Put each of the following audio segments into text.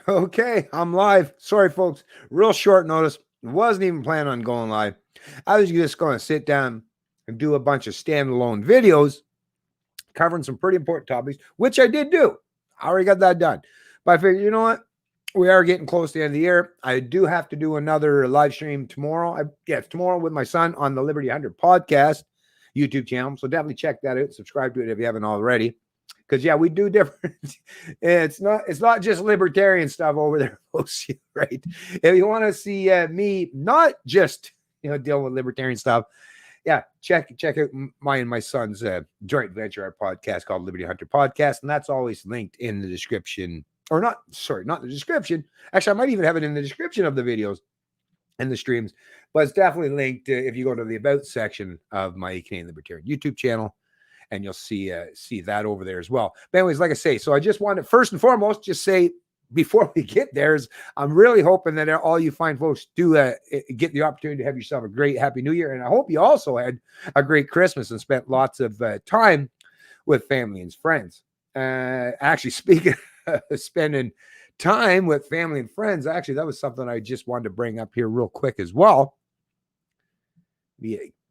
Okay, I'm live. Sorry, folks. Real short notice. Wasn't even planning on going live. I was just going to sit down and do a bunch of standalone videos covering some pretty important topics, which I did do. I already got that done. But I figured, you know what? We are getting close to the end of the year. I do have to do another live stream tomorrow. It's tomorrow with my son on the Liberty 100 podcast YouTube channel. So definitely check that out. Subscribe to it if you haven't already. Because we do different. It's not just libertarian stuff over there, folks. Right? If you want to see me not just dealing with libertarian stuff, check out my son's joint venture, our podcast called Liberty Hunter Podcast, and that's always linked in the description. Or not the description. Actually, I might even have it in the description of the videos and the streams, but it's definitely linked if you go to the About section of my Canadian Libertarian YouTube channel. And you'll see that over there as well. But anyways, like I say, so I just wanted to first and foremost just say before we get there is I'm really hoping that all you fine folks do get the opportunity to have yourself a great happy new year. And I hope you also had a great Christmas and spent lots of time with family and friends. Actually, speaking of spending time with family and friends, actually, that was something I just wanted to bring up here real quick as well.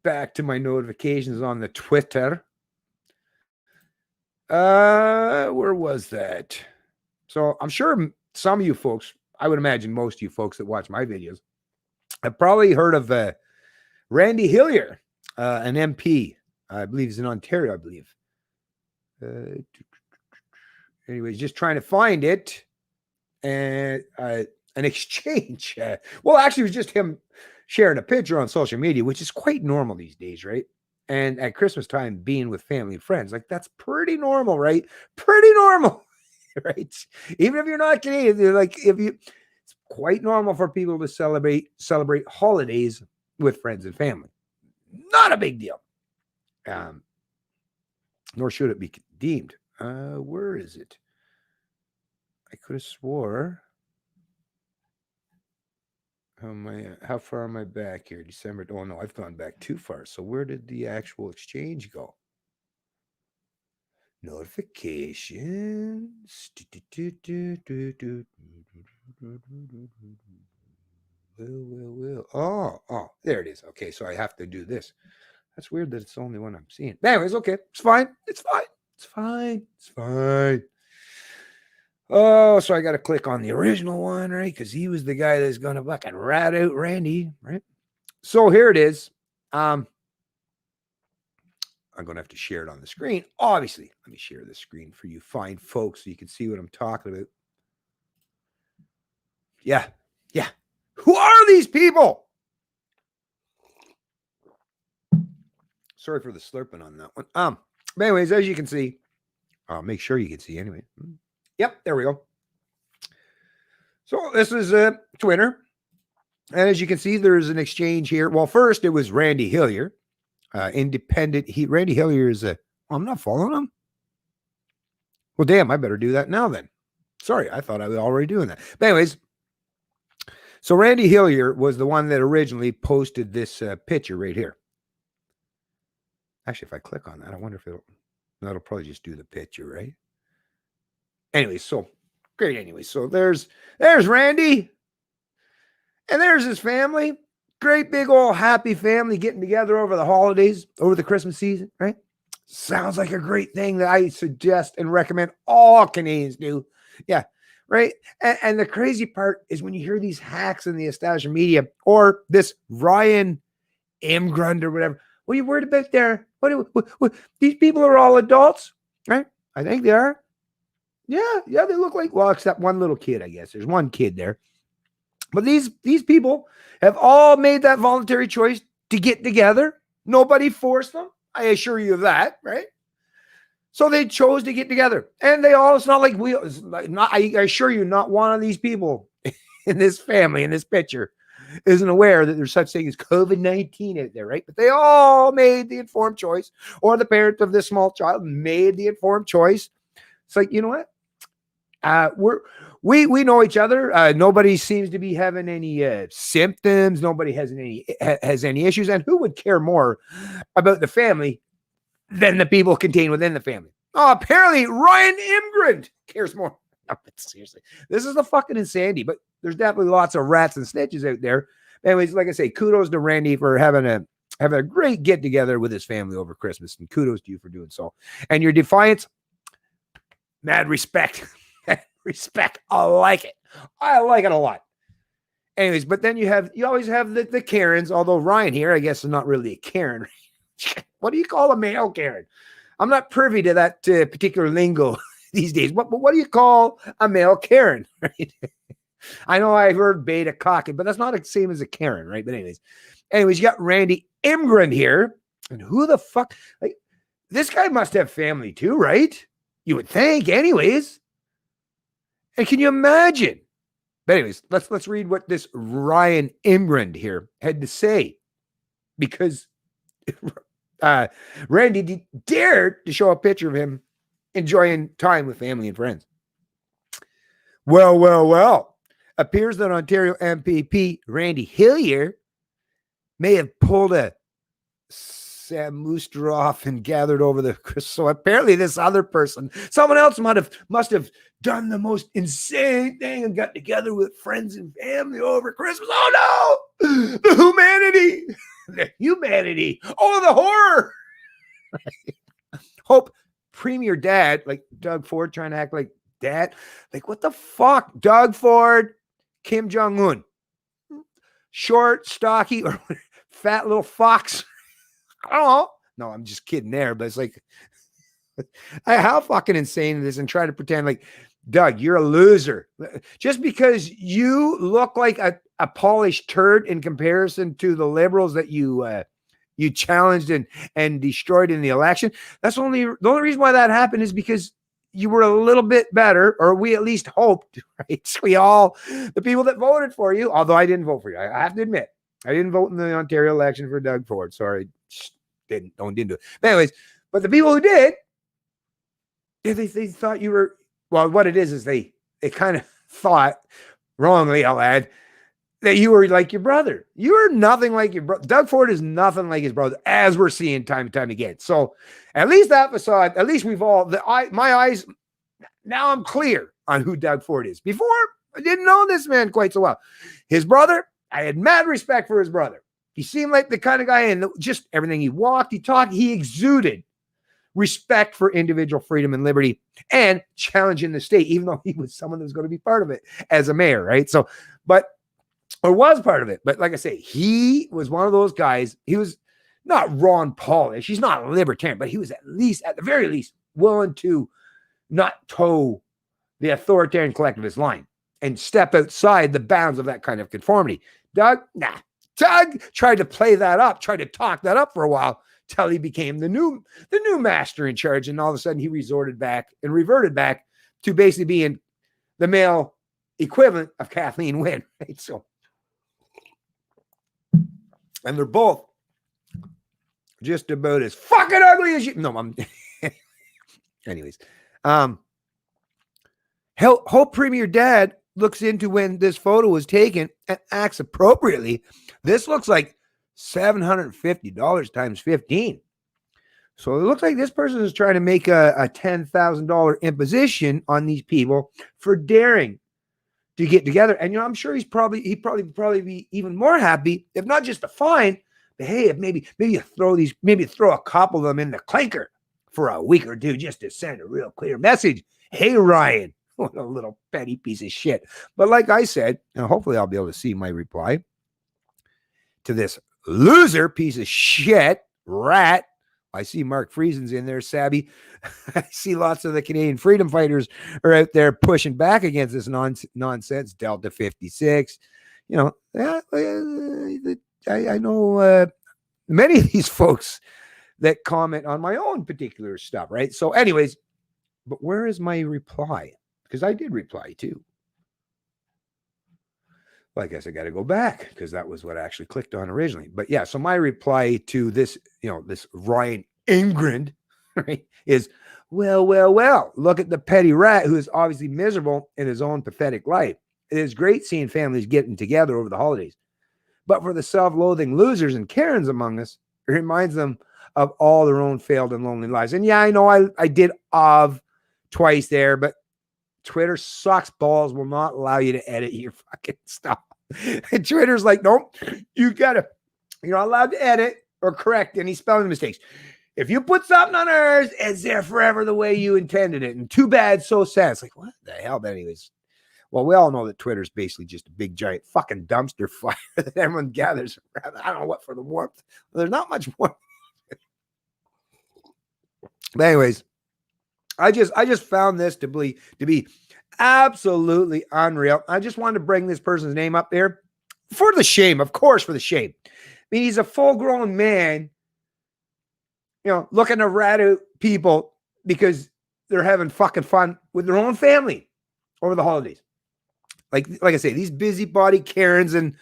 Back to my notifications on the Twitter. Where was that? So I'm sure some of you folks, I would imagine most of you folks that watch my videos, have probably heard of Randy Hillier, an MP. I believe he's in Ontario, I believe. Anyways, just trying to find it. And an exchange. Well, actually, it was just him sharing a picture on social media, which is quite normal these days, right? And at Christmas time, being with family and friends, like that's pretty normal, right? Pretty normal, right? Even if you're not Canadian, it's quite normal for people to celebrate holidays with friends and family. Not a big deal. Nor should it be deemed. Where is it? I could have swore. How far am I back here? December. Oh no, I've gone back too far. So where did the actual exchange go? Notifications. Oh, there it is. Okay, so I have to do this. That's weird that it's the only one I'm seeing. But anyways, okay, it's fine. Oh, so I got to click on the original one, right? Because he was the guy that's going to fucking rat out Randy, right? So here it is. I'm going to have to share it on the screen. Obviously, let me share the screen for you fine folks so you can see what I'm talking about. Yeah. Who are these people? Sorry for the slurping on that one. But anyways, as you can see, I'll make sure you can see anyway. Yep, there we go. So this is Twitter. And as you can see, there's an exchange here. Well, first it was Randy Hillier, independent. Randy Hillier is I'm not following him. Well, damn, I better do that now then. Sorry, I thought I was already doing that. But anyways, so Randy Hillier was the one that originally posted this picture right here. Actually, if I click on that, I wonder if that'll probably just do the picture, right? Anyway, so great. Anyway, so there's Randy. And there's his family. Great big old happy family getting together over the holidays, over the Christmas season, right? Sounds like a great thing that I suggest and recommend all Canadians do. Yeah, right? And the crazy part is when you hear these hacks in the establishment media or this Ryan Imgrund or whatever, what are you worried about there? What these people are all adults, right? I think they are. Yeah, they look like, well, except one little kid, I guess. There's one kid there. But these people have all made that voluntary choice to get together. Nobody forced them. I assure you of that, right? So they chose to get together. And they all, it's not like I assure you, not one of these people in this family, in this picture, isn't aware that there's such thing as COVID-19 out there, right? But they all made the informed choice, or the parent of this small child made the informed choice. It's like, you know what? We know each other. Nobody seems to be having any symptoms. Nobody has any issues. And who would care more about the family than the people contained within the family? Oh, apparently Ryan Imgrund cares more. No, but seriously, this is the fucking insanity. But there's definitely lots of rats and snitches out there. Anyways, like I say, kudos to Randy for having a great get together with his family over Christmas, and kudos to you for doing so. And your defiance, mad respect. Respect. I like it. I like it a lot. Anyways, but then you always have the Karens, although Ryan here, I guess, is not really a Karen. What do you call a male Karen? I'm not privy to that particular lingo these days. But what do you call a male Karen? Right? I know I've heard beta cocket, but that's not the same as a Karen, right? But anyways, you got Randy Imgrund here. And who the fuck? Like, this guy must have family too, right? You would think, anyways. And can you imagine? But anyways, let's read what this Ryan Imgrund here had to say, because Randy dared to show a picture of him enjoying time with family and friends. Well. Appears that Ontario MPP Randy Hillier may have pulled a Sam Mooster off and gathered over the Christmas. So apparently this other person, someone else must have done the most insane thing and got together with friends and family over Christmas. Oh no! The humanity. Oh, the horror. Hope Premier Dad, like Doug Ford, trying to act like dad. Like, what the fuck? Doug Ford, Kim Jong-un, short, stocky, or fat little fox. I don't know. No, I'm just kidding there, but it's like, how fucking insane it is, and try to pretend like, Doug, you're a loser. Just because you look like a polished turd in comparison to the liberals that you challenged and destroyed in the election. The only reason why that happened is because you were a little bit better, or we at least hoped, right? So the people that voted for you, although I didn't vote for you, I have to admit, I didn't vote in the Ontario election for Doug Ford. Sorry, didn't do it. But anyways, but the people who did, they thought you were, well, what it is they kind of thought, wrongly, I'll add, that you were like your brother. You are nothing like your brother. Doug Ford is nothing like his brother, as we're seeing time and time again. So at least that facade, at least we've all, my eyes, now I'm clear on who Doug Ford is. Before, I didn't know this man quite so well. His brother, I had mad respect for his brother. He seemed like the kind of guy, and just everything he walked, he talked, he exuded respect for individual freedom and liberty and challenging the state, even though he was someone that was going to be part of it as a mayor, right? So, or was part of it. But like I say, he was one of those guys. He was not Ron Paulish. He's not a libertarian, but he was at the very least, willing to not toe the authoritarian collectivist line and step outside the bounds of that kind of conformity. Doug, nah. Doug tried to play that up, tried to talk that up for a while till he became the new master in charge. And all of a sudden he reverted back to basically being the male equivalent of Kathleen Wynne. Right? So, and they're both just about as fucking ugly as you. No, I'm. Anyways, Hope Premier Dad looks into when this photo was taken and acts appropriately. This looks like $750 times 15. So it looks like this person is trying to make a $10,000 imposition on these people for daring to get together. And I'm sure he'd probably be even more happy if not just a fine, but hey, if maybe you throw a couple of them in the clinker for a week or two just to send a real clear message. Hey, Ryan, what a little petty piece of shit. But like I said, and hopefully I'll be able to see my reply to this loser piece of shit rat. I see Mark Friesen's in there, Sabby. I see lots of the Canadian freedom fighters are out there pushing back against this nonsense. Delta 56. I know many of these folks that comment on my own particular stuff, right? So anyways, but where is my reply? Because I did reply too. Well, I guess I got to go back because that was what I actually clicked on originally. But yeah, so my reply to this, this Ryan Imgrund, right, is, well, look at the petty rat who is obviously miserable in his own pathetic life. It is great seeing families getting together over the holidays. But for the self-loathing losers and Karens among us, it reminds them of all their own failed and lonely lives. And yeah, I know I did of twice there, but Twitter sucks balls, will not allow you to edit your fucking stuff. And Twitter's like, nope, you're not allowed to edit or correct any spelling mistakes. If you put something on ours, it's there forever the way you intended it. And too bad, so sad. It's like, what the hell? But anyways, well, we all know that Twitter's basically just a big, giant fucking dumpster fire that everyone gathers around. I don't know what for the warmth. There's not much warmth. But anyways, I just found this to be absolutely unreal. I just wanted to bring this person's name up there for the shame, of course, for the shame. I mean, he's a full-grown man, looking to rat out people because they're having fucking fun with their own family over the holidays. Like I say, these busybody Karens, and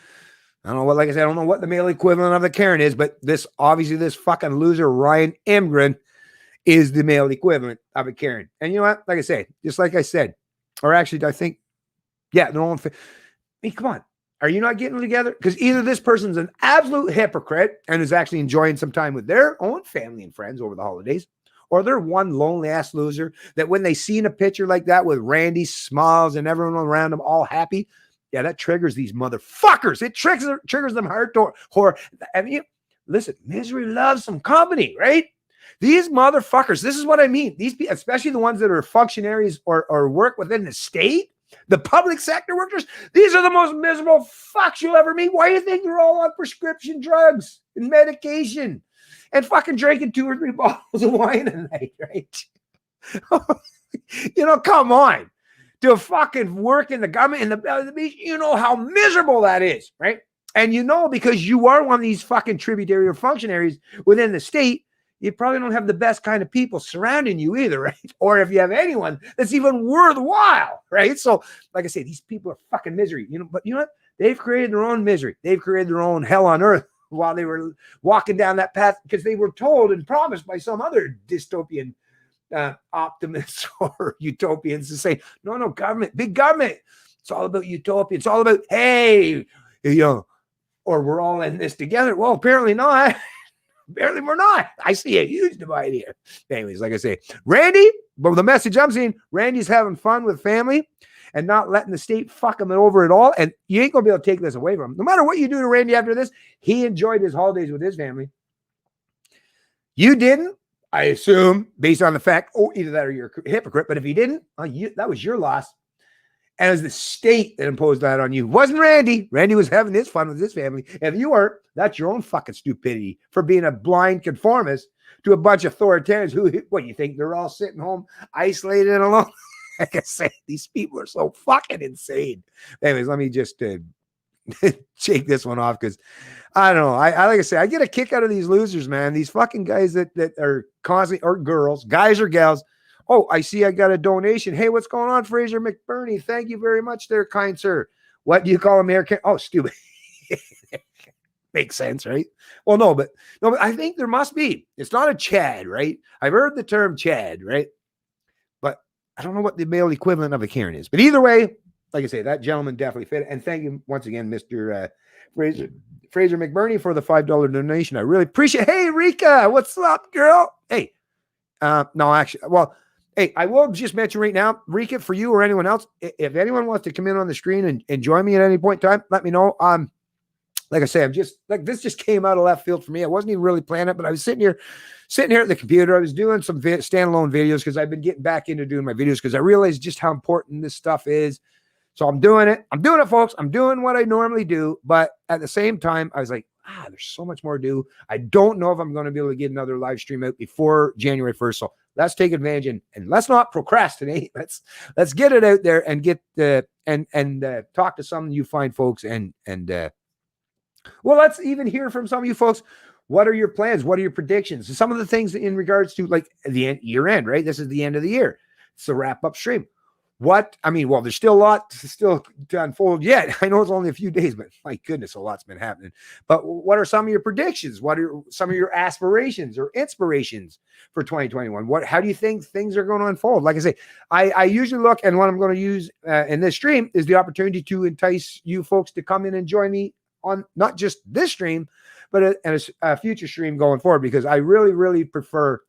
I don't know what, like I said, I don't know what the male equivalent of the Karen is, but this fucking loser, Ryan Imgren, is the male equivalent of a Karen. And you know what? Like I say, just like I said, or actually, I think, yeah, their own. I mean, come on. Are you not getting together? Because either this person's an absolute hypocrite and is actually enjoying some time with their own family and friends over the holidays, or they're one lonely ass loser that when they see in a picture like that with Randy smiles and everyone around them all happy, yeah, that triggers these motherfuckers. It triggers them hardcore. I mean, listen, misery loves some company, right? These motherfuckers, this is what I mean. These people, especially the ones that are functionaries or work within the state, the public sector workers, these are the most miserable fucks you'll ever meet. Why do you think they're all on prescription drugs and medication and fucking drinking 2 or 3 bottles of wine a night, right? Come on. To fucking work in the government in the belly of the beast, you know how miserable that is, right? And because you are one of these fucking tributary or functionaries within the state, you probably don't have the best kind of people surrounding you either, right? Or if you have anyone that's even worthwhile, right? So, like I say, these people are fucking misery, but you know what? They've created their own misery. They've created their own hell on earth while they were walking down that path because they were told and promised by some other dystopian optimists or utopians to say, no, government, big government. It's all about utopia. It's all about, hey, or we're all in this together. Well, apparently not. Apparently we're not. I see a huge divide here. Anyways, like I say, Randy, but the message I'm seeing, Randy's having fun with family and not letting the state fuck him over at all. And you ain't going to be able to take this away from him. No matter what you do to Randy after this, he enjoyed his holidays with his family. You didn't, I assume, based on the fact, either that or you're a hypocrite. But if he didn't, that was your loss. And it was the state that imposed that on you. It wasn't Randy. Randy was having his fun with his family. If you weren't, that's your own fucking stupidity for being a blind conformist to a bunch of authoritarians who, what, you think they're all sitting home isolated and alone? Like I say, these people are so fucking insane. Anyways, let me just shake this one off because I don't know. I like I say, I get a kick out of these losers, man. These fucking guys that are constantly, or girls, guys or gals. Oh, I see I got a donation. Hey, what's going on, Fraser McBurney? Thank you very much there, kind sir. What do you call American? Oh, stupid. Makes sense, right? Well, no, but I think there must be. It's not a Chad, right? I've heard the term Chad, right? But I don't know what the male equivalent of a Karen is. But either way, like I say, that gentleman definitely fit it. And thank you once again, Mr. Fraser McBurney, for the $5 donation. I really appreciate it. Hey, Rika, what's up, girl? Hey, no, actually, well, hey, I will just mention right now, Rika, for you or anyone else, if anyone wants to come in on the screen and join me at any point in time, let me know. Like I say, I'm just like, this just came out of left field for me. I wasn't even really planning it, but I was sitting here at the computer. I was doing some standalone videos because I've been getting back into doing my videos because I realized just how important this stuff is. So I'm doing it. I'm doing it, folks. I'm doing what I normally do. But at the same time, I was like, there's so much more to do. I don't know if I'm going to be able to get another live stream out before January 1st. So let's take advantage and let's not procrastinate. Let's get it out there and get and talk to some of you fine folks and well, let's even hear from some of you folks. What are your plans? What are your predictions? Some of the things in regards to like the year end, right? This is the end of the year. It's the wrap up stream. Well, there's still a lot to unfold yet. I know it's only a few days, but my goodness, a lot's been happening. But what are some of your predictions? What are some of your aspirations or inspirations for 2021? How do you think things are going to unfold? Like I say, I usually look, and what I'm going to use in this stream is the opportunity to entice you folks to come in and join me on not just this stream, but a future stream going forward, because I really, really prefer,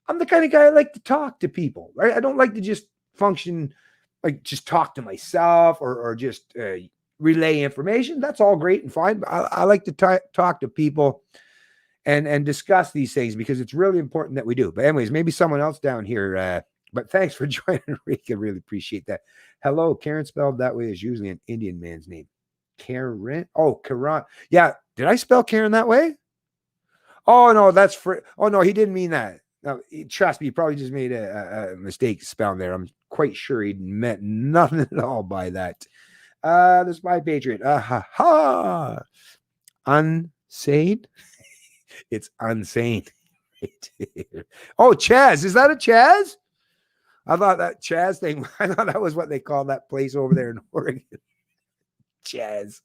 I'm the kind of guy I like to talk to people, right? I don't like to just function like just talk to myself or just relay information, that's all great and fine. But I like to talk to people and discuss these things because it's really important that we do. But anyways, maybe someone else down here. But thanks for joining, Rick. I really appreciate that. Hello, Karen, spelled that way is usually an Indian man's name. Karen. Oh, Karan. Yeah. Did I spell Karen that way? Oh, no, that's for. Oh, no, he didn't mean that. No, trust me, he probably just made a mistake spelling there. I'm quite sure he meant nothing at all by that. The Spy Patriot. Ha ha. Unsane. It's unsane. Oh, Chaz. Is that a Chaz? I thought that Chaz thing, I thought that was what they called that place over there in Oregon. Chaz.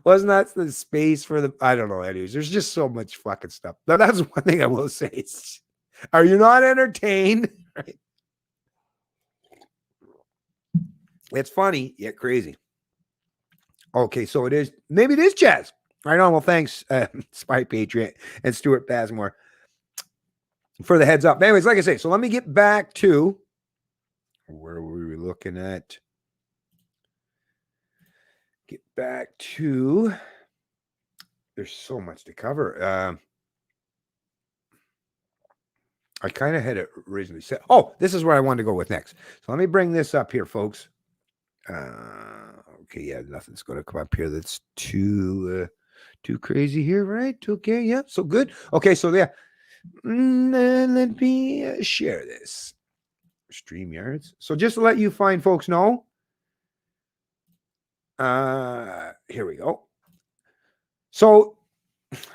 Wasn't that the space for the, I don't know, anyways. There's just so much fucking stuff. But that's one thing I will say. Are you not entertained? Right? It's funny, yet crazy. Okay, so it is, maybe it is Chaz. Right on. Well, thanks, Spy Patriot and Stuart Bazemore for the heads up. Anyways, like I say, so let me get back to where were we looking at? Get back to, there's so much to cover. I kind of had it originally set. Oh, this is where I wanted to go with next. So let me bring this up here, folks. Okay, yeah, nothing's going to come up here that's too crazy here, right? Okay, yeah, so good. Okay, so yeah, let me share this. StreamYards. So just to let you fine folks know, here we go. So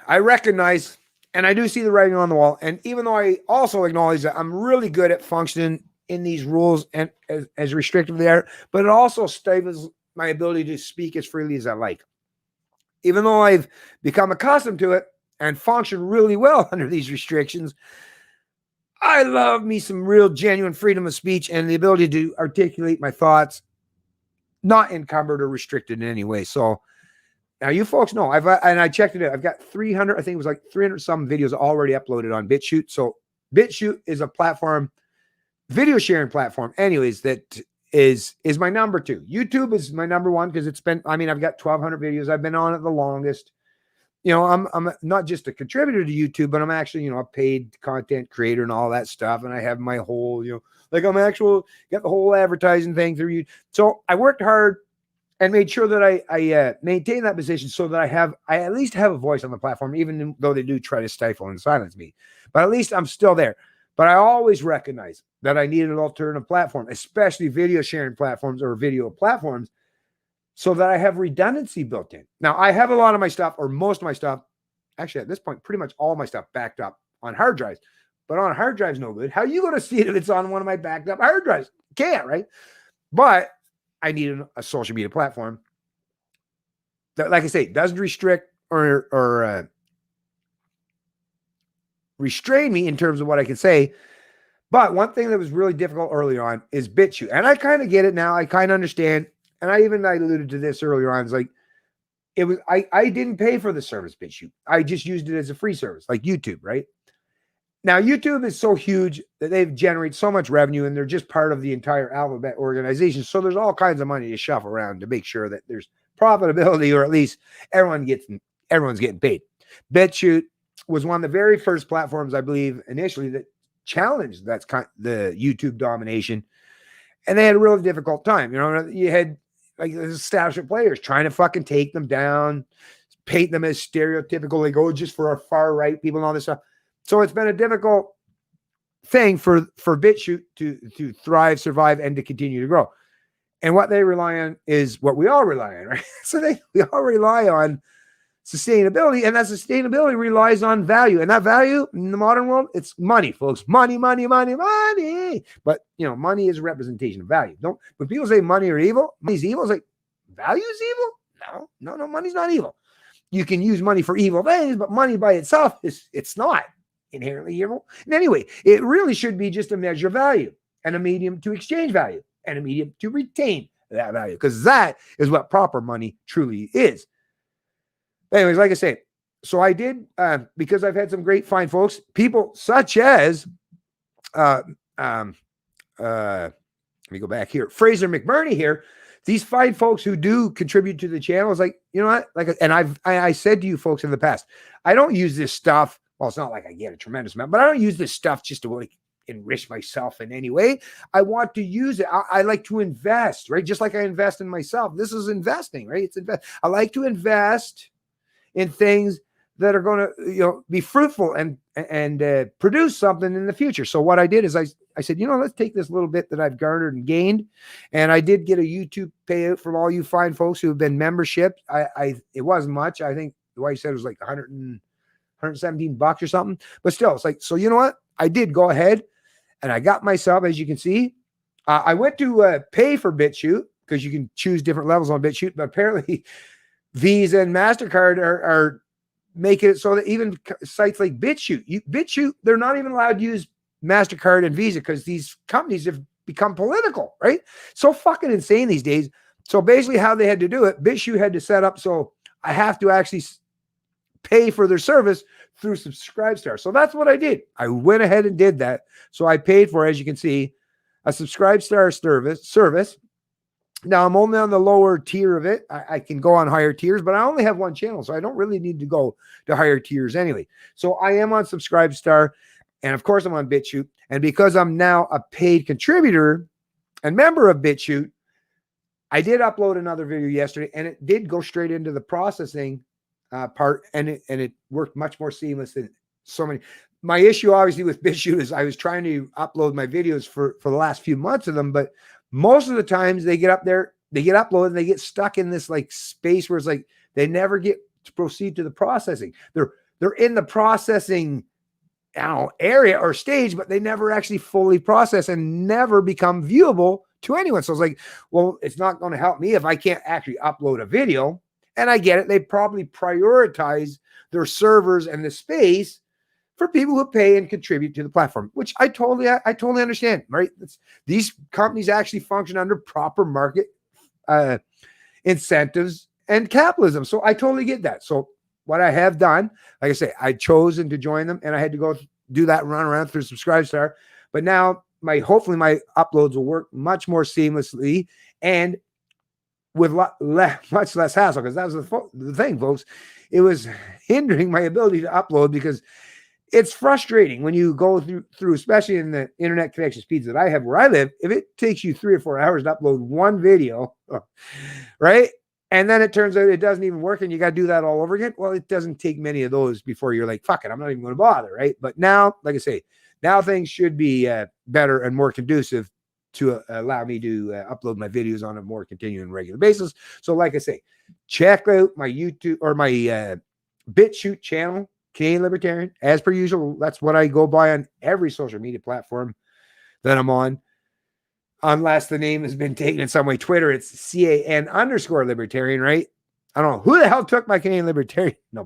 I recognize, and I do see the writing on the wall, and even though I also acknowledge that I'm really good at functioning in these rules and as restrictive they are, but it also stifles my ability to speak as freely as I like. Even though I've become accustomed to it and function really well under these restrictions, I love me some real genuine freedom of speech and the ability to articulate my thoughts, not encumbered or restricted in any way. So now you folks know, and I checked it out. I've got 300, I think it was like 300 some videos already uploaded on BitChute. So BitChute is a platform, video sharing platform, anyways, that is my number 2. YouTube is my number 1 because it's been, I mean, I've got 1,200 videos. I've been on it the longest. You know, I'm not just a contributor to YouTube, but I'm actually, you know, a paid content creator and all that stuff. And I have my whole, you know, like I'm actual, got the whole advertising thing through you. So I worked hard and made sure that I maintain that position so that I at least have a voice on the platform, even though they do try to stifle and silence me. But at least I'm still there. But I always recognize that I need an alternative platform, especially video sharing platforms or video platforms, so that I have redundancy built in. Now, I have a lot of my stuff, or most of my stuff, actually at this point, pretty much all my stuff backed up on hard drives. But on hard drives, no good. How are you going to see it if it's on one of my backed up hard drives? Can't, right? But I need a social media platform that, like I say, doesn't restrict or restrain me in terms of what I can say. But one thing that was really difficult early on is BitChute. And I kind of get it now. I kind of understand. And I alluded to this earlier on. It's like, I didn't pay for the service BitChute. I just used it as a free service, like YouTube, right? Now, YouTube is so huge that they generate so much revenue and they're just part of the entire Alphabet organization. So there's all kinds of money to shuffle around to make sure that there's profitability, or at least everyone's getting paid. BitChute was one of the very first platforms, I believe, initially that challenged the YouTube domination. And they had a really difficult time. You know, you had like the establishment players trying to fucking take them down, paint them as stereotypical, like, oh, just for our far right people and all this stuff. So it's been a difficult thing for BitChute to thrive, survive, and to continue to grow. And what they rely on is what we all rely on, right? So we all rely on sustainability, and that sustainability relies on value. And that value in the modern world, it's money, folks. Money, money, money, money. But, you know, money is a representation of value. When people say money or evil, money's evil, it's like, value is evil? No, money's not evil. You can use money for evil things, but money by itself it's not inherently evil. And anyway, it really should be just a measure of value and a medium to exchange value and a medium to retain that value, because that is what proper money truly is. Anyways, like I say, so I did, because I've had some great fine folks, people such as me go back here. Fraser McBurney here. These fine folks who do contribute to the channel is like, you know what? Like, and I said to you folks in the past, I don't use this stuff. Well, it's not like I get a tremendous amount, but I don't use this stuff just to like enrich myself in any way. I want to use it. I like to invest, right? Just like I invest in myself. This is investing, right? It's invest. I like to invest in things that are going to, be fruitful and produce something in the future. So what I did is I said, let's take this little bit that I've garnered and gained. And I did get a YouTube payout from all you fine folks who have been membership. It wasn't much. I think the wife said it was like 117 bucks or something, but still it's like, so you know what? I did go ahead and I got myself, as you can see, I went to pay for BitChute because you can choose different levels on BitChute, but apparently Visa and MasterCard are making it so that even sites like BitChute, they're not even allowed to use MasterCard and Visa because these companies have become political, right? So fucking insane these days. So basically how they had to do it, BitChute had to set up so I have to actually pay for their service through Subscribestar. So that's what I did. I went ahead and did that. So I paid for, as you can see, a Subscribestar service. Now I'm only on the lower tier of it. I can go on higher tiers, but I only have one channel, so I don't really need to go to higher tiers anyway. So I am on Subscribestar, and of course I'm on BitChute. And because I'm now a paid contributor and member of BitChute, I did upload another video yesterday, and it did go straight into the processing part, and it worked much more seamless than so many. My issue obviously with BitChute is I was trying to upload my videos for the last few months of them, but most of the times they get up there, they get uploaded, and they get stuck in this like space where it's like they never get to proceed to the processing. They're in the processing area or stage, but they never actually fully process and never become viewable to anyone. So it's like, well, it's not going to help me if I can't actually upload a video. And I get it. They probably prioritize their servers and the space for people who pay and contribute to the platform, which I totally understand, right? These companies actually function under proper market incentives and capitalism. So I totally get that. So what I have done, like I say, I chosen to join them, and I had to go do that run around through Subscribestar. But now hopefully my uploads will work much more seamlessly and with much less hassle, because that was the thing, folks. It was hindering my ability to upload because it's frustrating when you go through, especially in the internet connection speeds that I have where I live. If it takes you 3 or 4 hours to upload one video, right? And then it turns out it doesn't even work and you got to do that all over again. Well, it doesn't take many of those before you're like, fuck it, I'm not even going to bother, right? But now, like I say, now things should be better and more conducive to allow me to upload my videos on a more continuing regular basis. So like I say, check out my YouTube or my BitChute channel, Canadian Libertarian, as per usual. That's what I go by on every social media platform that I'm on, unless the name has been taken in some way. Twitter, it's CAN_Libertarian, right? I don't know who the hell took my Canadian Libertarian. No,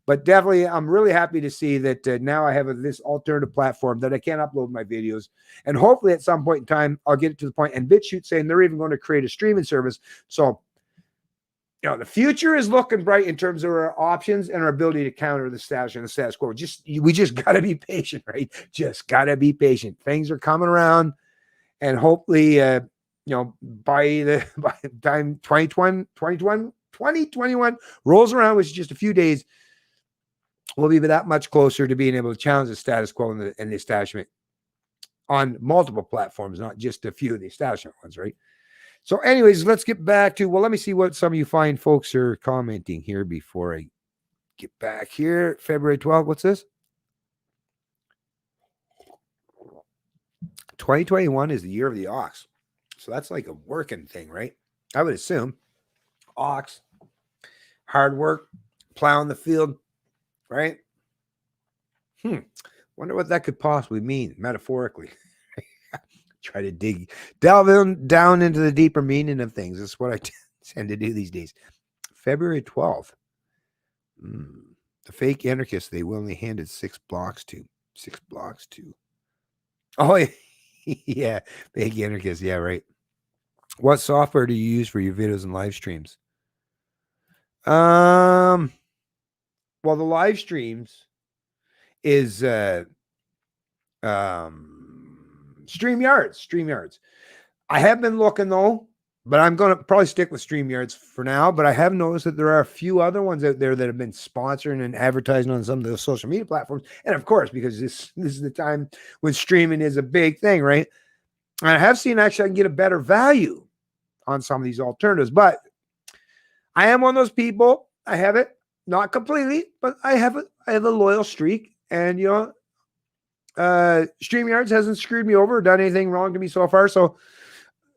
but definitely I'm really happy to see that now I have this alternative platform that I can upload my videos, and hopefully at some point in time I'll get it to the point. And BitChute saying they're even going to create a streaming service. So the future is looking bright in terms of our options and our ability to counter the status and the status quo. We just got to be patient, right? Just got to be patient. Things are coming around, and hopefully, by the time 2021 rolls around, which is just a few days, we'll be that much closer to being able to challenge the status quo and the establishment on multiple platforms, not just a few of the establishment ones, right? So anyways, let's get back to, let me see what some of you fine folks are commenting here before I get back here. February 12th, what's this? 2021 is the year of the ox. So that's like a working thing, right? I would assume. Ox, hard work, plowing the field, right? Wonder what that could possibly mean metaphorically. Try to delve down into the deeper meaning of things. That's what I tend to do these days. February 12th. The fake anarchists they willingly handed 6 blocks to. Oh, yeah. Fake anarchists. Yeah, right. What software do you use for your videos and live streams? Well, the live streams is StreamYards. I have been looking though, but I'm going to probably stick with StreamYards for now. But I have noticed that there are a few other ones out there that have been sponsoring and advertising on some of the social media platforms. And of course, because this is the time when streaming is a big thing, right? And I have seen actually I can get a better value on some of these alternatives. But I am one of those people. I have it, not completely, but I have a loyal streak. And StreamYards hasn't screwed me over or done anything wrong to me so far. So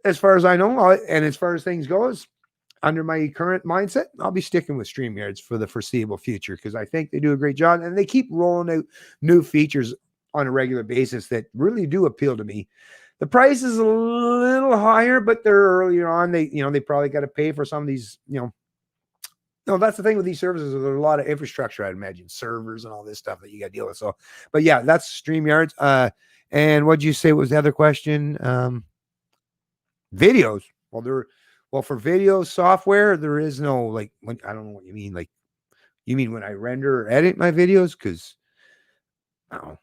as far as I know, and as far as things goes, under my current mindset, I'll be sticking with StreamYards for the foreseeable future because I think they do a great job and they keep rolling out new features on a regular basis that really do appeal to me. The price is a little higher, but they're earlier on. They probably got to pay for some of these, No, that's the thing with these services. There's a lot of infrastructure, I'd imagine, servers and all this stuff that you got to deal with. So, but yeah, that's StreamYards. And what'd you say was the other question? Videos. Well, for video software, there is no I don't know what you mean. Like, you mean when I render or edit my videos? Because I don't know.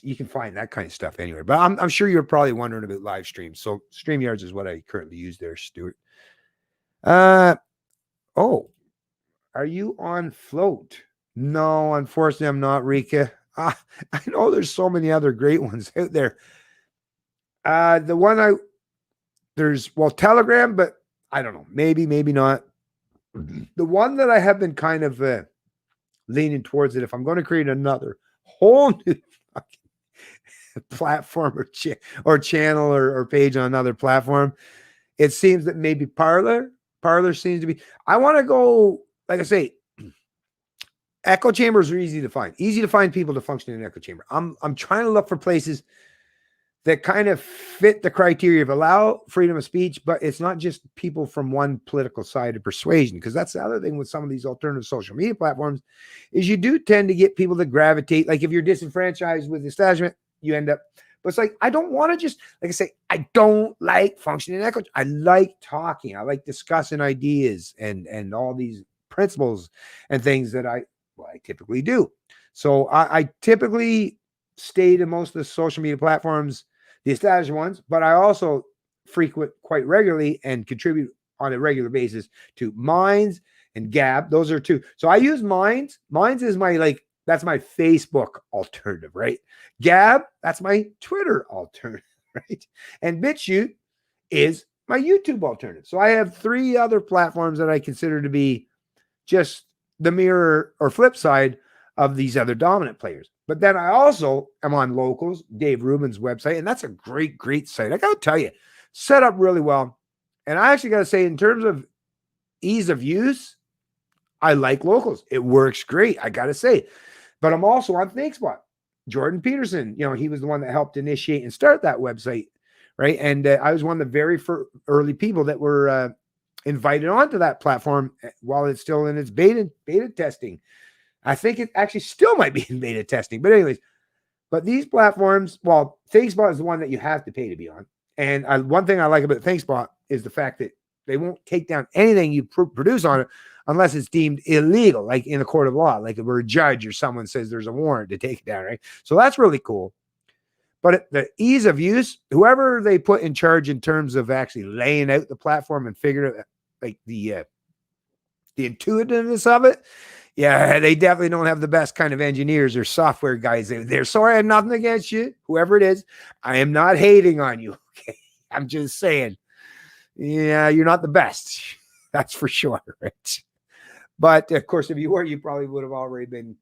You can find that kind of stuff anywhere. But I'm sure you're probably wondering about live streams. So StreamYards is what I currently use there, Stuart. Oh, are you on Float? No, unfortunately, I'm not, Rika. I know there's so many other great ones out there. There's Telegram, but I don't know. Maybe not. The one that I have been kind of leaning towards it, if I'm going to create another whole new platform or channel or page on another platform, it seems that maybe Parler seems to be. I want to go, like I say, echo chambers are easy to find people to function in an echo chamber. I'm trying to look for places that kind of fit the criteria of allow freedom of speech, but it's not just people from one political side of persuasion, because that's the other thing with some of these alternative social media platforms is you do tend to get people that gravitate. Like if you're disenfranchised with the establishment, you end up, but it's like, I don't want to just, like I say, I don't like functioning in echo. I like talking. I like discussing ideas and all these principles and things that I typically do. So I typically stay to most of the social media platforms, the established ones, but I also frequent quite regularly and contribute on a regular basis to Minds and Gab. Those are two. So I use Minds. Minds is that's my Facebook alternative, right? Gab, that's my Twitter alternative, right? And BitChute is my YouTube alternative. So I have 3 other platforms that I consider to be just the mirror or flip side of these other dominant players. But then I also am on Locals, Dave Rubin's website, and that's a great, great site. I got to tell you, set up really well. And I actually got to say, in terms of ease of use, I like Locals. It works great, I got to say. But I'm also on ThinkSpot. Jordan Peterson, he was the one that helped initiate and start that website, right? And I was one of the very early people that were invited onto that platform while it's still in its beta testing. I think it actually still might be in beta testing. But anyways, these platforms, ThinkSpot is the one that you have to pay to be on. And one thing I like about ThinkSpot is the fact that they won't take down anything you produce on it unless it's deemed illegal, like in a court of law, like if we're a judge or someone says there's a warrant to take it down, right? So that's really cool. But the ease of use, whoever they put in charge in terms of actually laying out the platform and figuring out like the intuitiveness of it, yeah, they definitely don't have the best kind of engineers or software guys out there. Sorry, I have nothing against you, whoever it is. I am not hating on you. Okay, I'm just saying, yeah, you're not the best. That's for sure, right? But of course, if you were, you probably would have already been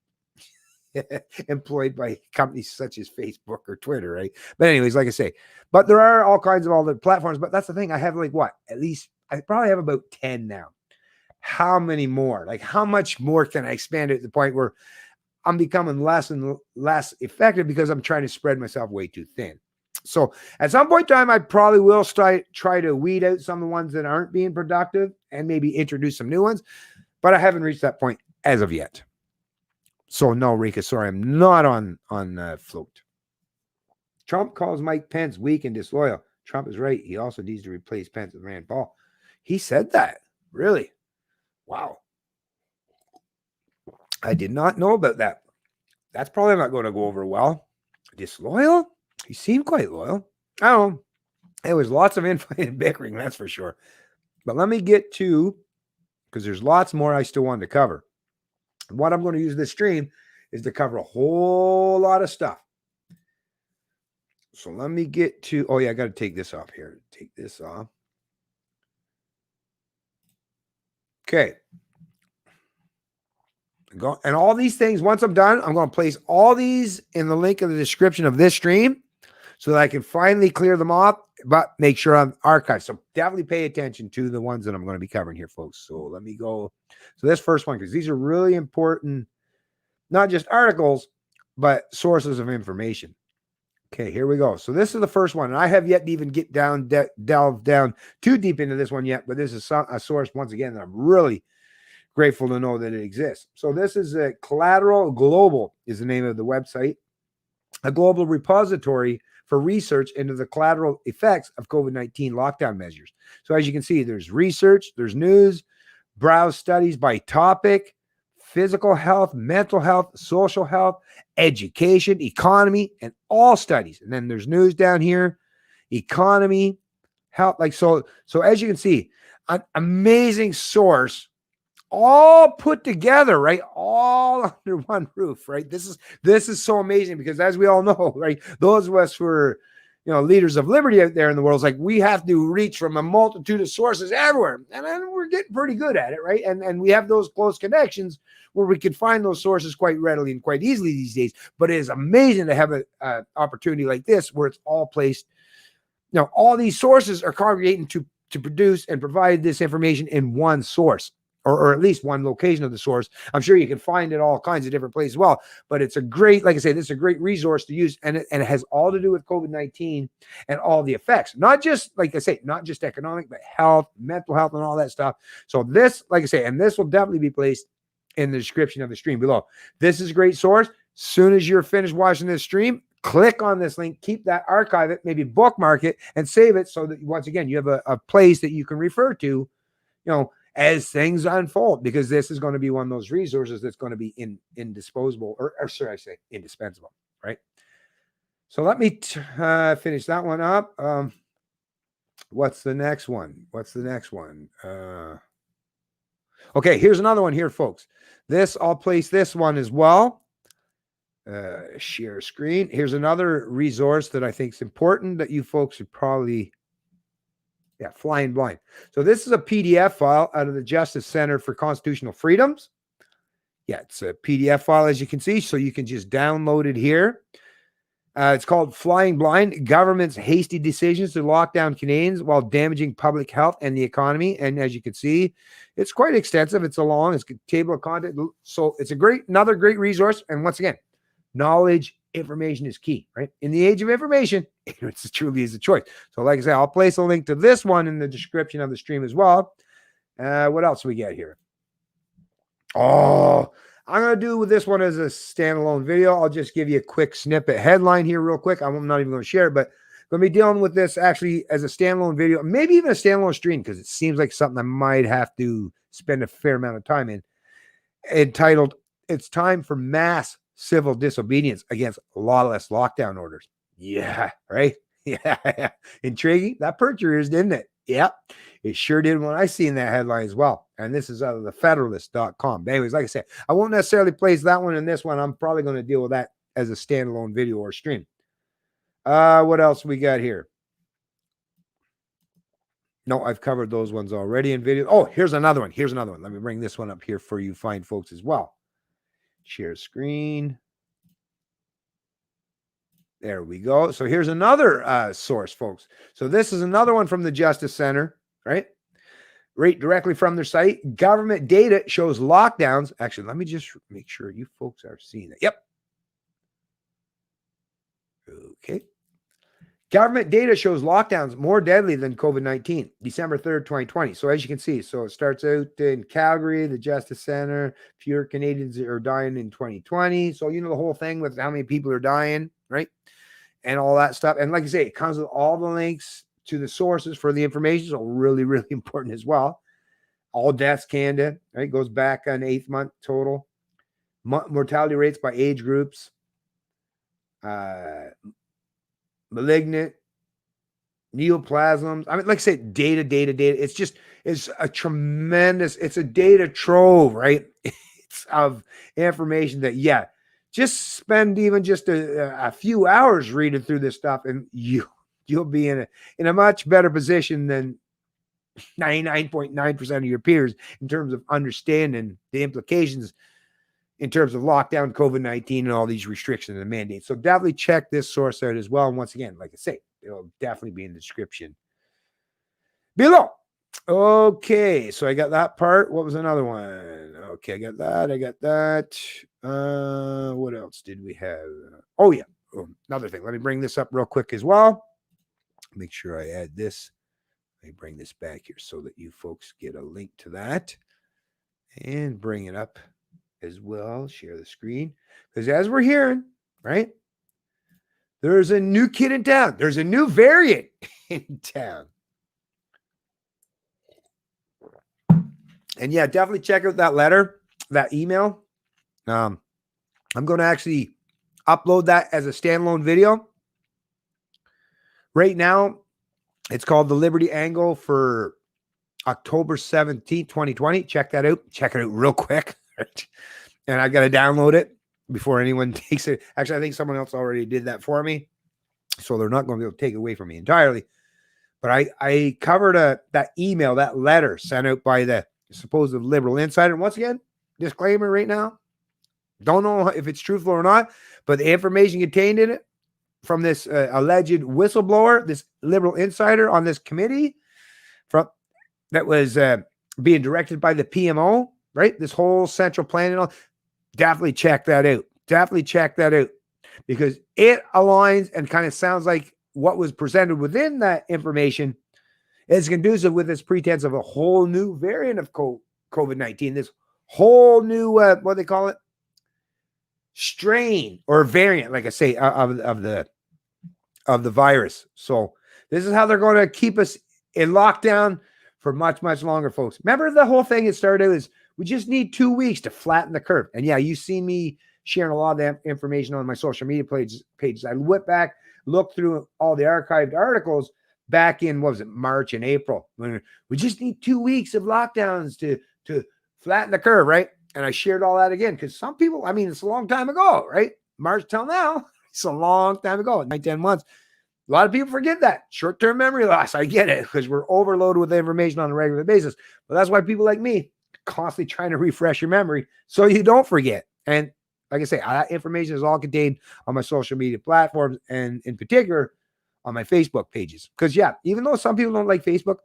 employed by companies such as Facebook or Twitter, right? But anyways, like I say, but there are all kinds of other platforms. But that's the thing. I have at least I probably have about 10 now. How many more? Like, how much more can I expand it to the point where I'm becoming less and less effective because I'm trying to spread myself way too thin? So at some point in time, I probably will try to weed out some of the ones that aren't being productive and maybe introduce some new ones. But I haven't reached that point as of yet. So no, Rika, sorry, I'm not on Float. Trump calls Mike Pence weak and disloyal. Trump is right. He also needs to replace Pence with Rand Paul. He said that. Really? Wow. I did not know about that. That's probably not going to go over well. Disloyal? He seemed quite loyal. I don't know. There was lots of infighting and bickering, that's for sure. But let me get to, because there's lots more I still wanted to cover. What I'm going to use this stream is to cover a whole lot of stuff. So let me get to, oh yeah, I got to take this off here. Take this off. Okay. And all these things, once I'm done, I'm going to place all these in the link in the description of this stream so that I can finally clear them off, but make sure I'm archived. So definitely pay attention to the ones that I'm going to be covering here, folks. So let me go. So this first one, because these are really important, not just articles, but sources of information. Okay, here we go. So this is the first one. And I have yet to even get delve down too deep into this one yet, but this is a source, once again, that I'm really grateful to know that it exists. So this is a Collateral Global is the name of the website, a global repository for research into the collateral effects of COVID-19 lockdown measures. So as you can see, there's research, there's news, browse studies by topic, physical health, mental health, social health, education, economy, and all studies. And then there's news down here, economy, health. Like so as you can see, an amazing source, all put together, right? All under one roof, right? This is so amazing because, as we all know, right, those of us who are, leaders of liberty out there in the world, it's like we have to reach from a multitude of sources everywhere, and we're getting pretty good at it, right? And we have those close connections where we can find those sources quite readily and quite easily these days. But it is amazing to have an opportunity like this where it's all placed. All these sources are congregating to produce and provide this information in one source. Or at least one location of the source. I'm sure you can find it all kinds of different places as well. But it's a great, like I say, this is a great resource to use. And it has all to do with COVID-19 and all the effects. Not just, like I say, not just economic, but health, mental health, and all that stuff. So this, like I say, and this will definitely be placed in the description of the stream below. This is a great source. Soon as you're finished watching this stream, click on this link, keep that, archive it, maybe bookmark it, and save it so that, once again, you have a place that you can refer to, as things unfold, because this is going to be one of those resources that's going to be indisposable, or should I say indispensable, right? So let me finish that one up. What's the next one? Okay, here's another one here, folks. I'll place this one as well. Share screen. Here's another resource that I think is important that you folks should probably... Yeah, Flying Blind. So this is a PDF file out of the Justice Center for Constitutional Freedoms. Yeah, it's a PDF file, as you can see, so you can just download it here. It's called Flying Blind, Government's Hasty Decisions to Lock Down Canadians While Damaging Public Health and the Economy. And as you can see, it's quite extensive. It's a table of content. So it's another great resource. And once again, knowledge, information is key, right? In the age of information, ignorance truly is a choice. So like I said, I'll place a link to this one in the description of the stream as well. What else we get here? Oh, I'm going to do with this one as a standalone video. I'll just give you a quick snippet headline here real quick. I'm not even going to share it, but I'm going to be dealing with this actually as a standalone video, maybe even a standalone stream, because it seems like something I might have to spend a fair amount of time in. Entitled, "It's Time for Mass Civil Disobedience Against Lawless Lockdown Orders." Yeah, right? Yeah. Intriguing. That perked your ears, didn't it? Yeah, it sure did when I seen that headline as well. And this is out of the Federalist.com. But anyways, like I said, I won't necessarily place that one and this one. I'm probably going to deal with that as a standalone video or stream. What else we got here? No, I've covered those ones already in video. Oh, here's another one. Let me bring this one up here for you fine folks as well. Share screen. There we go. So here's another source, folks. So this is another one from the Justice Center, right? Right directly from their site. Government data shows lockdowns. Actually, let me just make sure you folks are seeing it. Yep. Okay. Government data shows lockdowns more deadly than COVID-19, December 3rd, 2020. So as you can see, so it starts out in Calgary, the Justice Center, fewer Canadians are dying in 2020. So, the whole thing with how many people are dying, right? And all that stuff. And like I say, it comes with all the links to the sources for the information. So really, really important as well. All Deaths Canada, right? Goes back on 8th month total. Mortality rates by age groups. Malignant neoplasms. I mean, like I said, data. It's a tremendous, it's a data trove, right? It's of information that, yeah, just spend even just a few hours reading through this stuff, and you'll be in a much better position than 99.9% of your peers in terms of understanding the implications in terms of lockdown, COVID-19, and all these restrictions and mandates. So definitely check this source out as well. And once again, like I say, it'll definitely be in the description below. Okay, so I got that part. What was another one? Okay, I got that. What else did we have? Oh, yeah. Another thing. Let me bring this up real quick as well. Make sure I add this. Let me bring this back here so that you folks get a link to that. And bring it up as well. Share the screen. Because as we're hearing, right, there's a new kid in town. There's a new variant in town. And yeah, definitely check out that letter, that email. I'm going to actually upload that as a standalone video. Right now, it's called The Liberty Angle for October 17th, 2020. Check that out. Check it out real quick. And I got to download it before anyone takes it. Actually, I think someone else already did that for me. So they're not going to be able to take it away from me entirely. But I covered that email, that letter sent out by the supposed liberal insider. And once again, disclaimer right now, don't know if it's truthful or not, but the information contained in it from this alleged whistleblower, this liberal insider on this committee that was being directed by the PMO, right? This whole central planning, all, definitely check that out. Definitely check that out, because it aligns and kind of sounds like what was presented within that information is conducive with this pretense of a whole new variant of COVID-19, this whole new, what they call it, strain or variant, like I say, of the virus. So this is how they're going to keep us in lockdown for much, much longer, folks. Remember, the whole thing it started is we just need 2 weeks to flatten the curve. And yeah, you see me sharing a lot of that information on my social media pages. I went back, looked through all the archived articles back in, what was it, March and April, when we just need 2 weeks of lockdowns to flatten the curve, right? And I shared all that again, because some people, I mean, it's a long time ago, right? March till now, it's a long time ago, 9-10 months. A lot of people forget that. Short-term memory loss. I get it, because we're overloaded with information on a regular basis. But that's why people like me constantly trying to refresh your memory so you don't forget. And like I say, that information is all contained on my social media platforms, and in particular on my Facebook pages. Because yeah, even though some people don't like Facebook,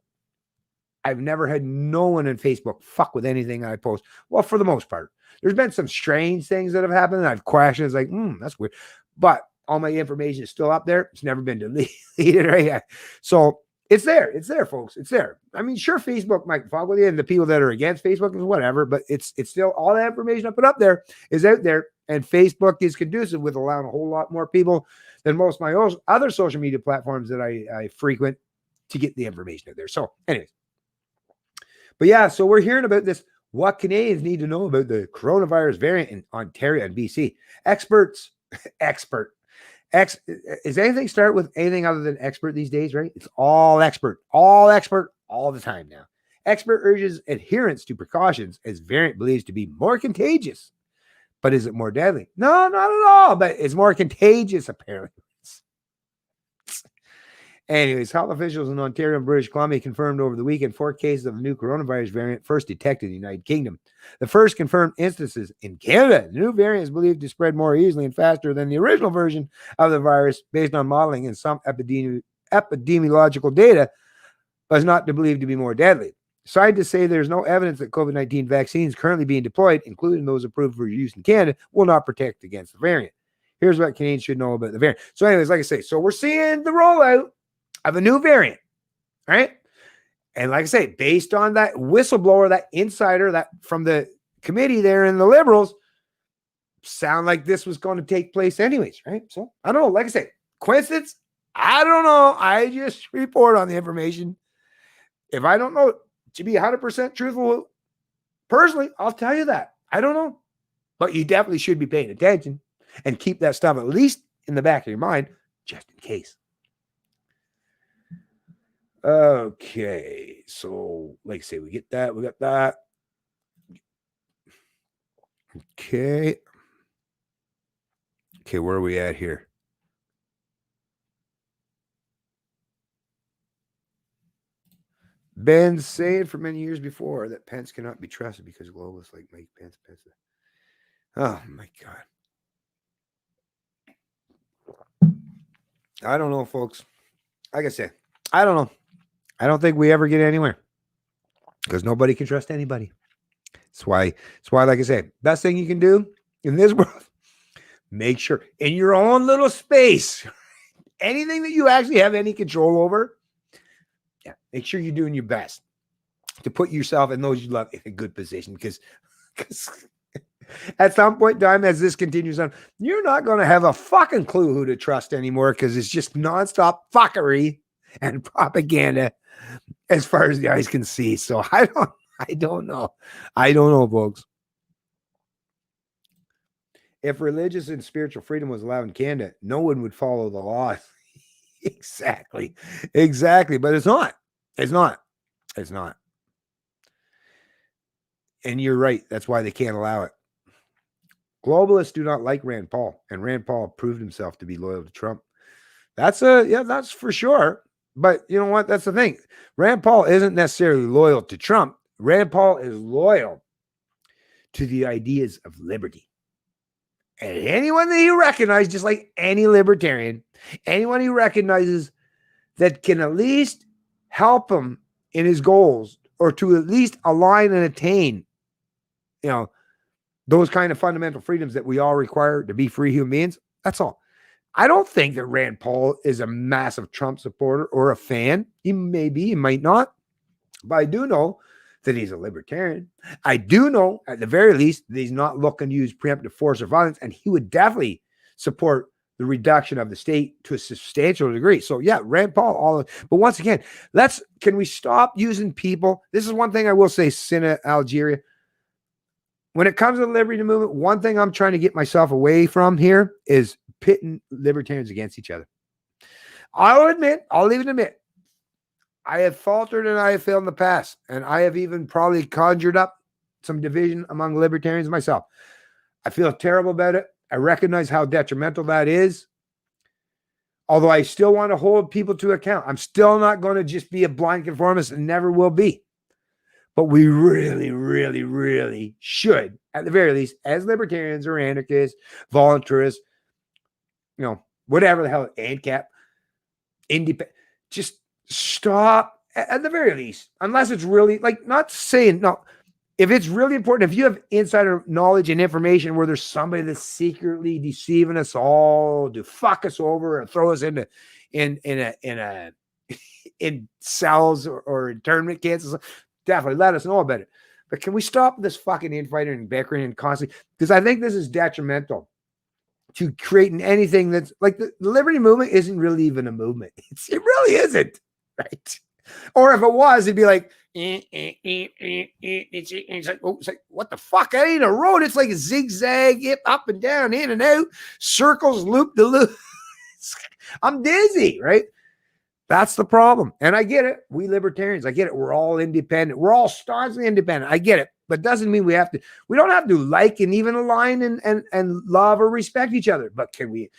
I've never had no one in Facebook fuck with anything I post. Well, for the most part, there's been some strange things that have happened, and I've questioned. It's like, that's weird. But all my information is still up there. It's never been deleted, right? So it's there. It's there, folks. It's there. I mean, sure, Facebook might fuck with you, and the people that are against Facebook is whatever, but it's still, all the information I put up there is out there, and Facebook is conducive with allowing a whole lot more people than most of my other social media platforms that I frequent to get the information out there. So anyways, but yeah, so we're hearing about this, what Canadians need to know about the coronavirus variant in Ontario and BC. Experts, is anything start with anything other than expert these days, right? It's all expert all the time now. Expert urges adherence to precautions as variant believes to be more contagious. But is it more deadly? No, not at all. But it's more contagious, apparently. Anyways, health officials in Ontario and British Columbia confirmed over the weekend 4 cases of a new coronavirus variant first detected in the United Kingdom. The first confirmed instances in Canada. The new variant is believed to spread more easily and faster than the original version of the virus based on modeling and some epidemiological data, but is not believed to be more deadly. Scientists say there's no evidence that COVID-19 vaccines currently being deployed, including those approved for use in Canada, will not protect against the variant. Here's what Canadians should know about the variant. So anyways, like I say, so we're seeing the rollout of a new variant, right? And like I say, based on that whistleblower, that insider, that from the committee there and the Liberals, sound like this was going to take place anyways, right? So I don't know. Like I say, coincidence? I don't know. I just report on the information. If I don't know to be 100% truthful, personally, I'll tell you that. I don't know. But you definitely should be paying attention and keep that stuff at least in the back of your mind, just in case. Okay, so like I say, we get that, we got that. Okay. Okay, where are we at here? Been saying for many years before that Pence cannot be trusted because globalists like Mike Pence. Oh my God. I don't know, folks. Like I said, I don't know. I don't think we ever get anywhere because nobody can trust anybody. That's why, like I say, best thing you can do in this world, make sure in your own little space, anything that you actually have any control over, yeah, make sure you're doing your best to put yourself and those you love in a good position because at some point in time, as this continues on, you're not going to have a fucking clue who to trust anymore because it's just nonstop fuckery and propaganda as far as the eyes can see. So I don't know. I don't know, folks. If religious and spiritual freedom was allowed in Canada, no one would follow the law. Exactly. But it's not. It's not. And you're right. That's why they can't allow it. Globalists do not like Rand Paul, and Rand Paul proved himself to be loyal to Trump. That's for sure. But you know what? That's the thing. Rand Paul isn't necessarily loyal to Trump. Rand Paul is loyal to the ideas of liberty. And anyone that he recognizes, just like any libertarian, anyone he recognizes that can at least help him in his goals or to at least align and attain, those kind of fundamental freedoms that we all require to be free human beings. That's all. I don't think that Rand Paul is a massive Trump supporter or a fan. He may be, he might not. But I do know that he's a libertarian. I do know, at the very least, that he's not looking to use preemptive force or violence, and he would definitely support the reduction of the state to a substantial degree. So yeah, Rand Paul, but once again, can we stop using people? This is one thing I will say, Sina Algeria. When it comes to the liberty movement, one thing I'm trying to get myself away from here is pitting libertarians against each other. I'll even admit, I have faltered and I have failed in the past, and I have even probably conjured up some division among libertarians myself. I feel terrible about it. I recognize how detrimental that is. Although I still want to hold people to account. I'm still not going to just be a blind conformist and never will be. But we really, really, really should, at the very least, as libertarians or anarchists, voluntarists, whatever the hell, ANCAP, independent, just stop at the very least, unless it's really not saying no. If it's really important, if you have insider knowledge and information where there's somebody that's secretly deceiving us all to fuck us over or throw us in cells or internment camps, definitely let us know about it. But can we stop this fucking infighting and bickering and constantly? Because I think this is detrimental to creating anything that's like the liberty movement isn't really even a movement. It really isn't, right? Or if it was, it'd be like, it's like, what the fuck? That ain't a road. It's like a zigzag, up and down, in and out, circles, loop to loop. I'm dizzy, right? That's the problem. And I get it. We libertarians, I get it. We're all independent. We're all staunchly independent. I get it. But doesn't mean we don't have to like and even align and love or respect each other. But can we,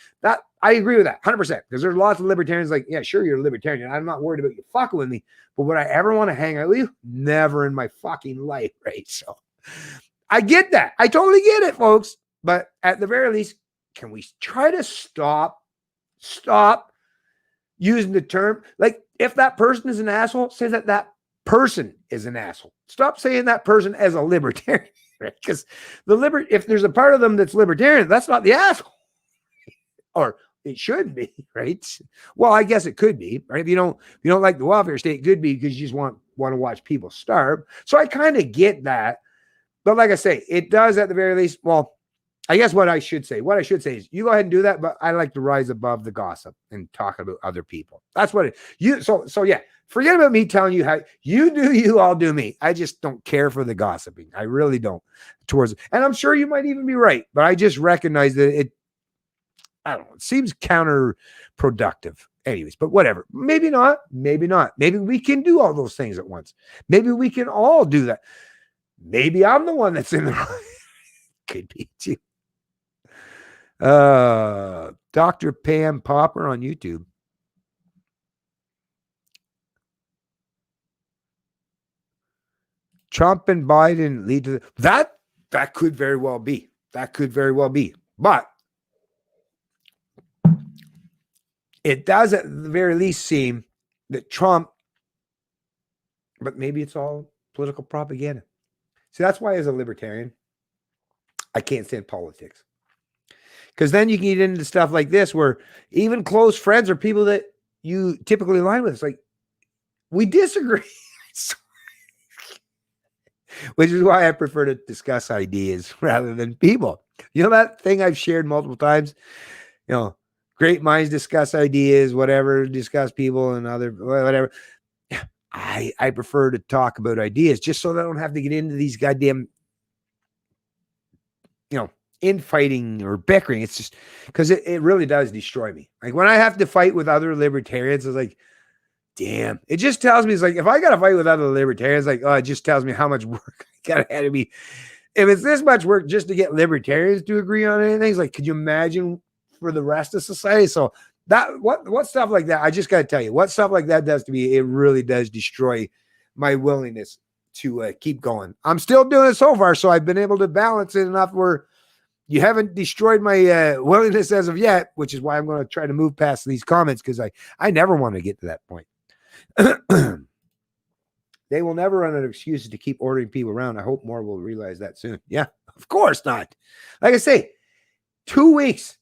I agree with that 100%. Because there's lots of libertarians like, yeah, sure, you're a libertarian. I'm not worried about you fucking with me. But would I ever want to hang out with you? Never in my fucking life, right? So I get that. I totally get it, folks. But at the very least, can we try to stop using the term, like if that person is an asshole, say that person is an asshole. Stop saying that person as a libertarian, right? Because if there's a part of them that's libertarian, that's not the asshole. Or it should be, right? Well, I guess it could be, right? If you don't like the welfare state, it could be because you just want to watch people starve. So I kind of get that. But like I say, it does at the very least, well, I guess what I should say is you go ahead and do that, but I like to rise above the gossip and talk about other people. That's what so yeah, forget about me telling you how you do you, I'll do me. I just don't care for the gossiping. I really don't and I'm sure you might even be right, but I just recognize that I don't know. It seems counterproductive. Anyways, but whatever. Maybe not. Maybe not. Maybe we can do all those things at once. Maybe we can all do that. Maybe I'm the one that's in the wrong. Could be too. Dr. Pam Popper on YouTube. Trump and Biden lead to that. That could very well be. That could very well be. But it does at the very least seem that Trump, but maybe it's all political propaganda. So that's why, as a libertarian, I can't stand politics. Because then you can get into stuff like this where even close friends or people that you typically align with, it's like, we disagree. Which is why I prefer to discuss ideas rather than people. You know that thing I've shared multiple times? You know, great minds discuss ideas, whatever, discuss people and other, whatever. I prefer to talk about ideas just so that I don't have to get into these goddamn, infighting or bickering. It's just because it really does destroy me. Like when I have to fight with other libertarians, it's like, damn. It just tells me, it's like, if I got to fight with other libertarians, like, it just tells me how much work I got ahead of me. If it's this much work just to get libertarians to agree on anything, it's like, could you imagine for the rest of society? So that, what stuff like that, I just got to tell you, what stuff like that does to me, it really does destroy my willingness to keep going. I'm still doing it so far, so I've been able to balance it enough where you haven't destroyed my willingness as of yet, which is why I'm going to try to move past these comments, because I never want to get to that point. They will never run out of excuses to keep ordering people around. I hope more will realize that soon. Yeah, of course not. Like I say, 2 weeks.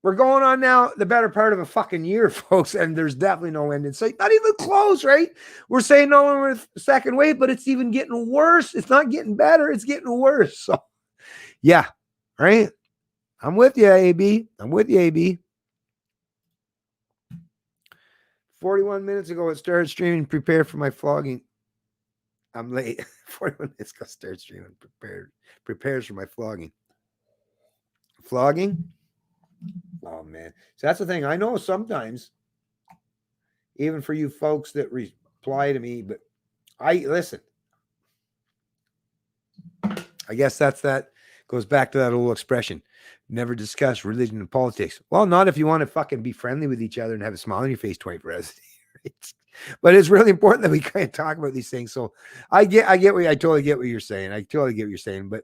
We're going on now the better part of a fucking year, folks, and there's definitely no end in sight. Not even close, right? We're saying no one with second wave, but it's even getting worse. It's not getting better. It's getting worse. So, yeah, right? I'm with you, AB. I'm with you, AB. 41 minutes ago, it started streaming. Prepare for my flogging. I'm late. 41 minutes ago, started streaming. Prepares for my flogging. Flogging? Oh, man. So that's the thing. I know sometimes, even for you folks that reply to me, but listen. I guess that goes back to that old expression. Never discuss religion and politics. Well, not if you want to fucking be friendly with each other and have a smile on your face 24 hours a day. Right? But it's really important that we kind of talk about these things. So I totally get what you're saying. I totally get what you're saying. But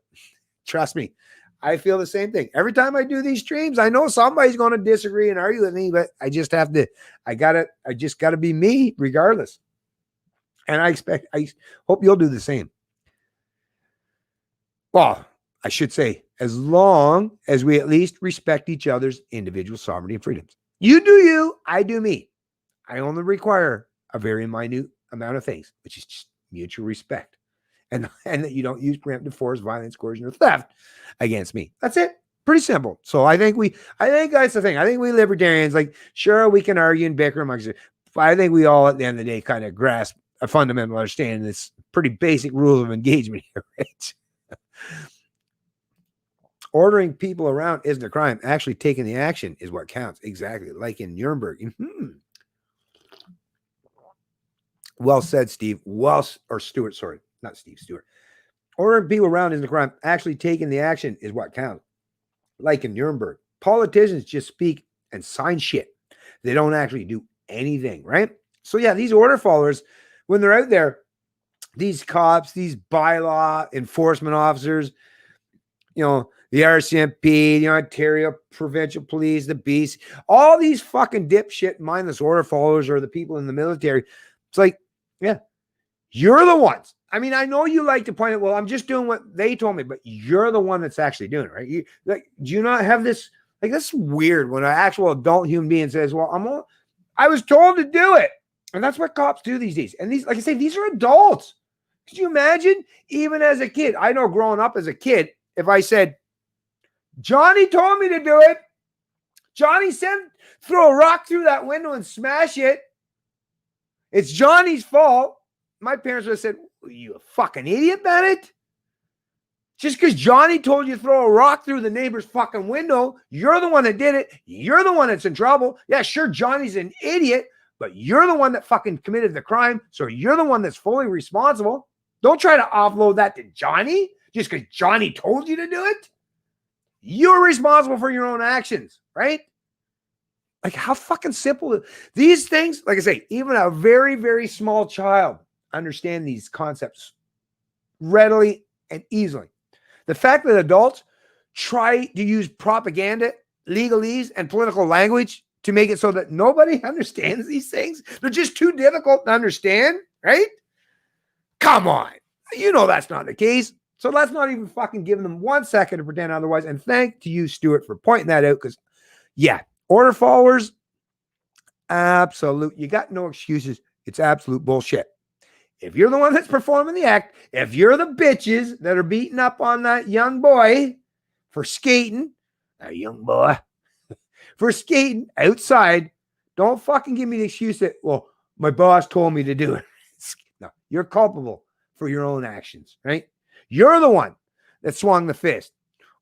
trust me, I feel the same thing. Every time I do these streams, I know somebody's going to disagree and argue with me, but I just got to be me regardless. And I hope you'll do the same. Well, I should say, as long as we at least respect each other's individual sovereignty and freedoms. You do you, I do me. I only require a very minute amount of things, which is just mutual respect. And that you don't use preemptive force, violence, coercion, or theft against me. That's it. Pretty simple. So I think that's the thing. I think we libertarians, like, sure, we can argue and bicker amongst it, but I think we all at the end of the day kind of grasp a fundamental understanding. This pretty basic rules of engagement here, right? Ordering people around isn't a crime. Actually taking the action is what counts. Exactly. Like in Nuremberg. Mm-hmm. Well said, Steve. Stuart, sorry. Not Steve, Stuart. Ordering people around isn't a crime. Actually taking the action is what counts. Like in Nuremberg. Politicians just speak and sign shit. They don't actually do anything, right? So yeah, these order followers, when they're out there, these cops, these bylaw enforcement officers, the RCMP, Ontario Provincial Police, the Beast, all these fucking dipshit mindless order followers are the people in the military. It's like, yeah, you're the ones. I mean, I know you like to point out, well, I'm just doing what they told me, but you're the one that's actually doing it, right? Do you not have this? Like, that's weird when an actual adult human being says, well, I was told to do it. And that's what cops do these days. And these, like I say, these are adults. Could you imagine? Even as a kid, I know growing up as a kid, if I said, Johnny told me to do it. Johnny said, throw a rock through that window and smash it. It's Johnny's fault. My parents would have said, you a fucking idiot, Bennett. Just because Johnny told you to throw a rock through the neighbor's fucking window, you're the one that did it. You're the one that's in trouble. Yeah, sure, Johnny's an idiot, but you're the one that fucking committed the crime. So you're the one that's fully responsible. Don't try to offload that to Johnny just because Johnny told you to do it. You're responsible for your own actions, right? Like, how fucking simple. These things, like I say, even a very, very small child understand these concepts readily and easily. The fact that adults try to use propaganda, legalese, and political language to make it so that nobody understands these things, they're just too difficult to understand, right? Come on. You know that's not the case. So let's not even fucking give them 1 second to pretend otherwise. And thank to you, Stuart, for pointing that out. Because, yeah, order followers, absolute. You got no excuses. It's absolute bullshit. If you're the one that's performing the act, if you're the bitches that are beating up on that young boy for skating, that young boy, for skating outside, don't fucking give me the excuse that, well, my boss told me to do it. No, you're culpable for your own actions, right? You're the one that swung the fist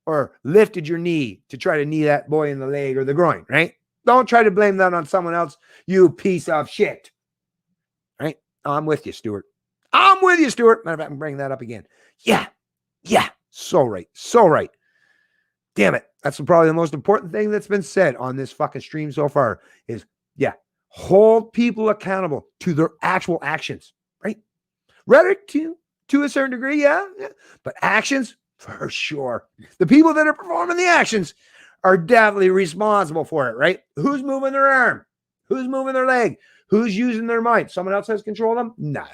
or lifted your knee to try to knee that boy in the leg or the groin, right? Don't try to blame that on someone else, you piece of shit. Right? I'm with you, Stuart. I'm with you, Stuart. Matter of fact, I'm bringing that up again. Yeah. So right. So right. Damn it. That's probably the most important thing that's been said on this fucking stream so far is, yeah, hold people accountable to their actual actions, right? Rhetoric to a certain degree, yeah. But actions, for sure. The people that are performing the actions are definitely responsible for it, right? Who's moving their arm? Who's moving their leg? Who's using their mind? Someone else has control of them? No.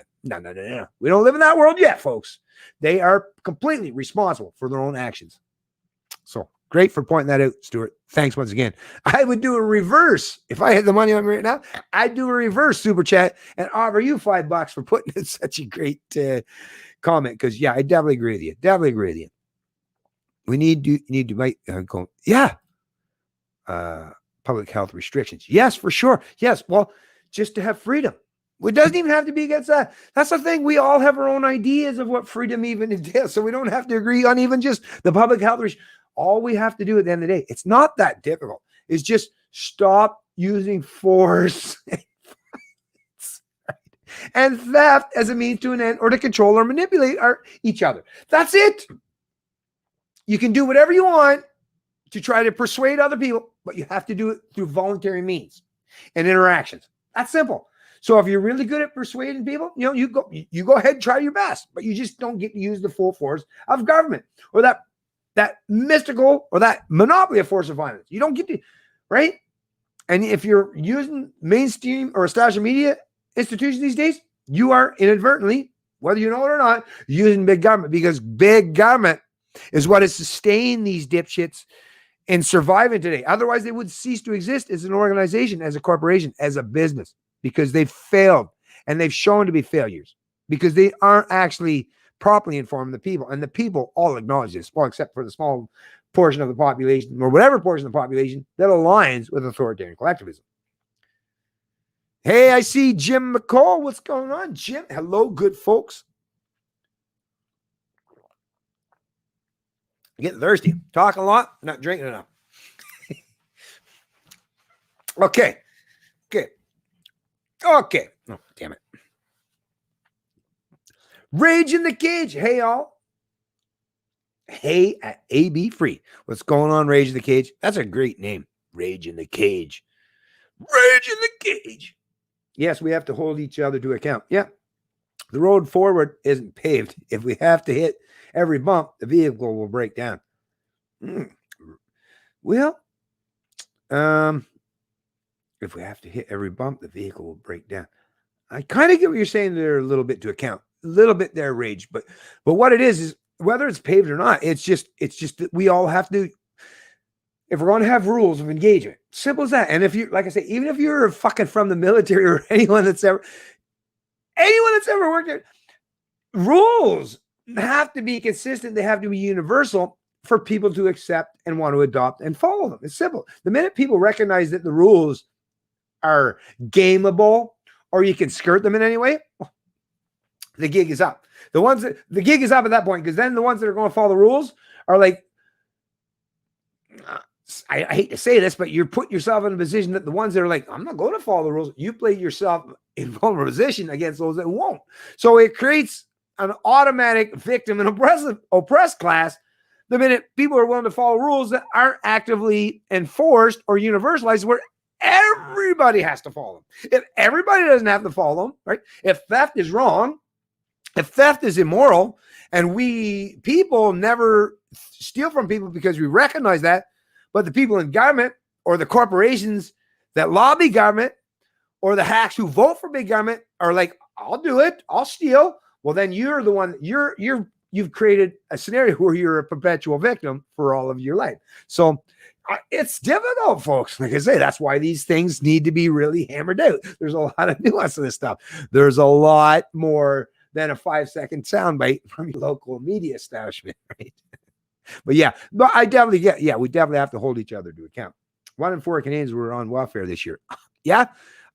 We don't live in that world yet, folks. They are completely responsible for their own actions. So great for pointing that out, Stuart. Thanks once again. I would do a reverse. If I had the money on me right now, I'd do a reverse super chat and offer you $5 for putting in such a great comment. Because, yeah, I definitely agree with you. We need to go, yeah. Public health restrictions. Yes, for sure. Yes. Well, just to have freedom. It doesn't even have to be against that. That's the thing. We all have our own ideas of what freedom even entails. So we don't have to agree on even just the public health. All we have to do at the end of the day, it's not that difficult. Is just stop using force and theft as a means to an end or to control or manipulate each other. That's it. You can do whatever you want to try to persuade other people, but you have to do it through voluntary means and interactions. That's simple. So if you're really good at persuading people, you go ahead and try your best, but you just don't get to use the full force of government or that mystical or that monopoly of force of violence. You don't get to, right? And if you're using mainstream or established media institutions these days, you are inadvertently, whether you know it or not, using big government, because big government is what has sustained these dipshits and surviving today. Otherwise, they would cease to exist as an organization, as a corporation, as a business, because they've failed and they've shown to be failures because they aren't actually properly informing the people. And the people all acknowledge this, well, except for the small portion of the population or whatever portion of the population that aligns with authoritarian collectivism. Hey, I see Jim McCall. What's going on, Jim? Hello, good folks. Getting thirsty. Talking a lot, not drinking enough. Okay. Oh, damn it. Rage in the Cage. Hey, y'all. Hey, at AB Free. What's going on, Rage in the Cage? That's a great name. Rage in the Cage. Rage in the Cage. Yes, we have to hold each other to account. Yeah. The road forward isn't paved. If we have to hit every bump, the vehicle will break down. Well, if we have to hit every bump, the vehicle will break down. I kind of get what you're saying there a little bit to account. A little bit there, Rage. But what it is whether it's paved or not, it's just that we all have to, if we're going to have rules of engagement, simple as that. And if you, like I say, even if you're fucking from the military or anyone that's ever worked there, rules have to be consistent. They have to be universal for people to accept and want to adopt and follow them. It's simple. The minute people recognize that the rules are gameable or you can skirt them in any way, the gig is up. The gig is up at that point, because then the ones that are going to follow the rules are like, I hate to say this, but you're putting yourself in a position that the ones that are like, I'm not going to follow the rules, you play yourself in vulnerable position against those that won't. So it creates an automatic victim and oppressed class the minute people are willing to follow rules that aren't actively enforced or universalized, where everybody has to follow them. If everybody doesn't have to follow them, right? If theft is wrong, if theft is immoral, and we people never steal from people because we recognize that, but the people in government or the corporations that lobby government or the hacks who vote for big government are like, I'll do it, I'll steal. Well, then you're the one, you've created a scenario where you're a perpetual victim for all of your life. So it's difficult, folks. Like I say, that's why these things need to be really hammered out. There's a lot of nuance to this stuff. There's a lot more than a 5-second soundbite from your local media establishment, right? But yeah, but I definitely get, yeah, we definitely have to hold each other to account. 1 in 4 Canadians were on welfare this year. Yeah,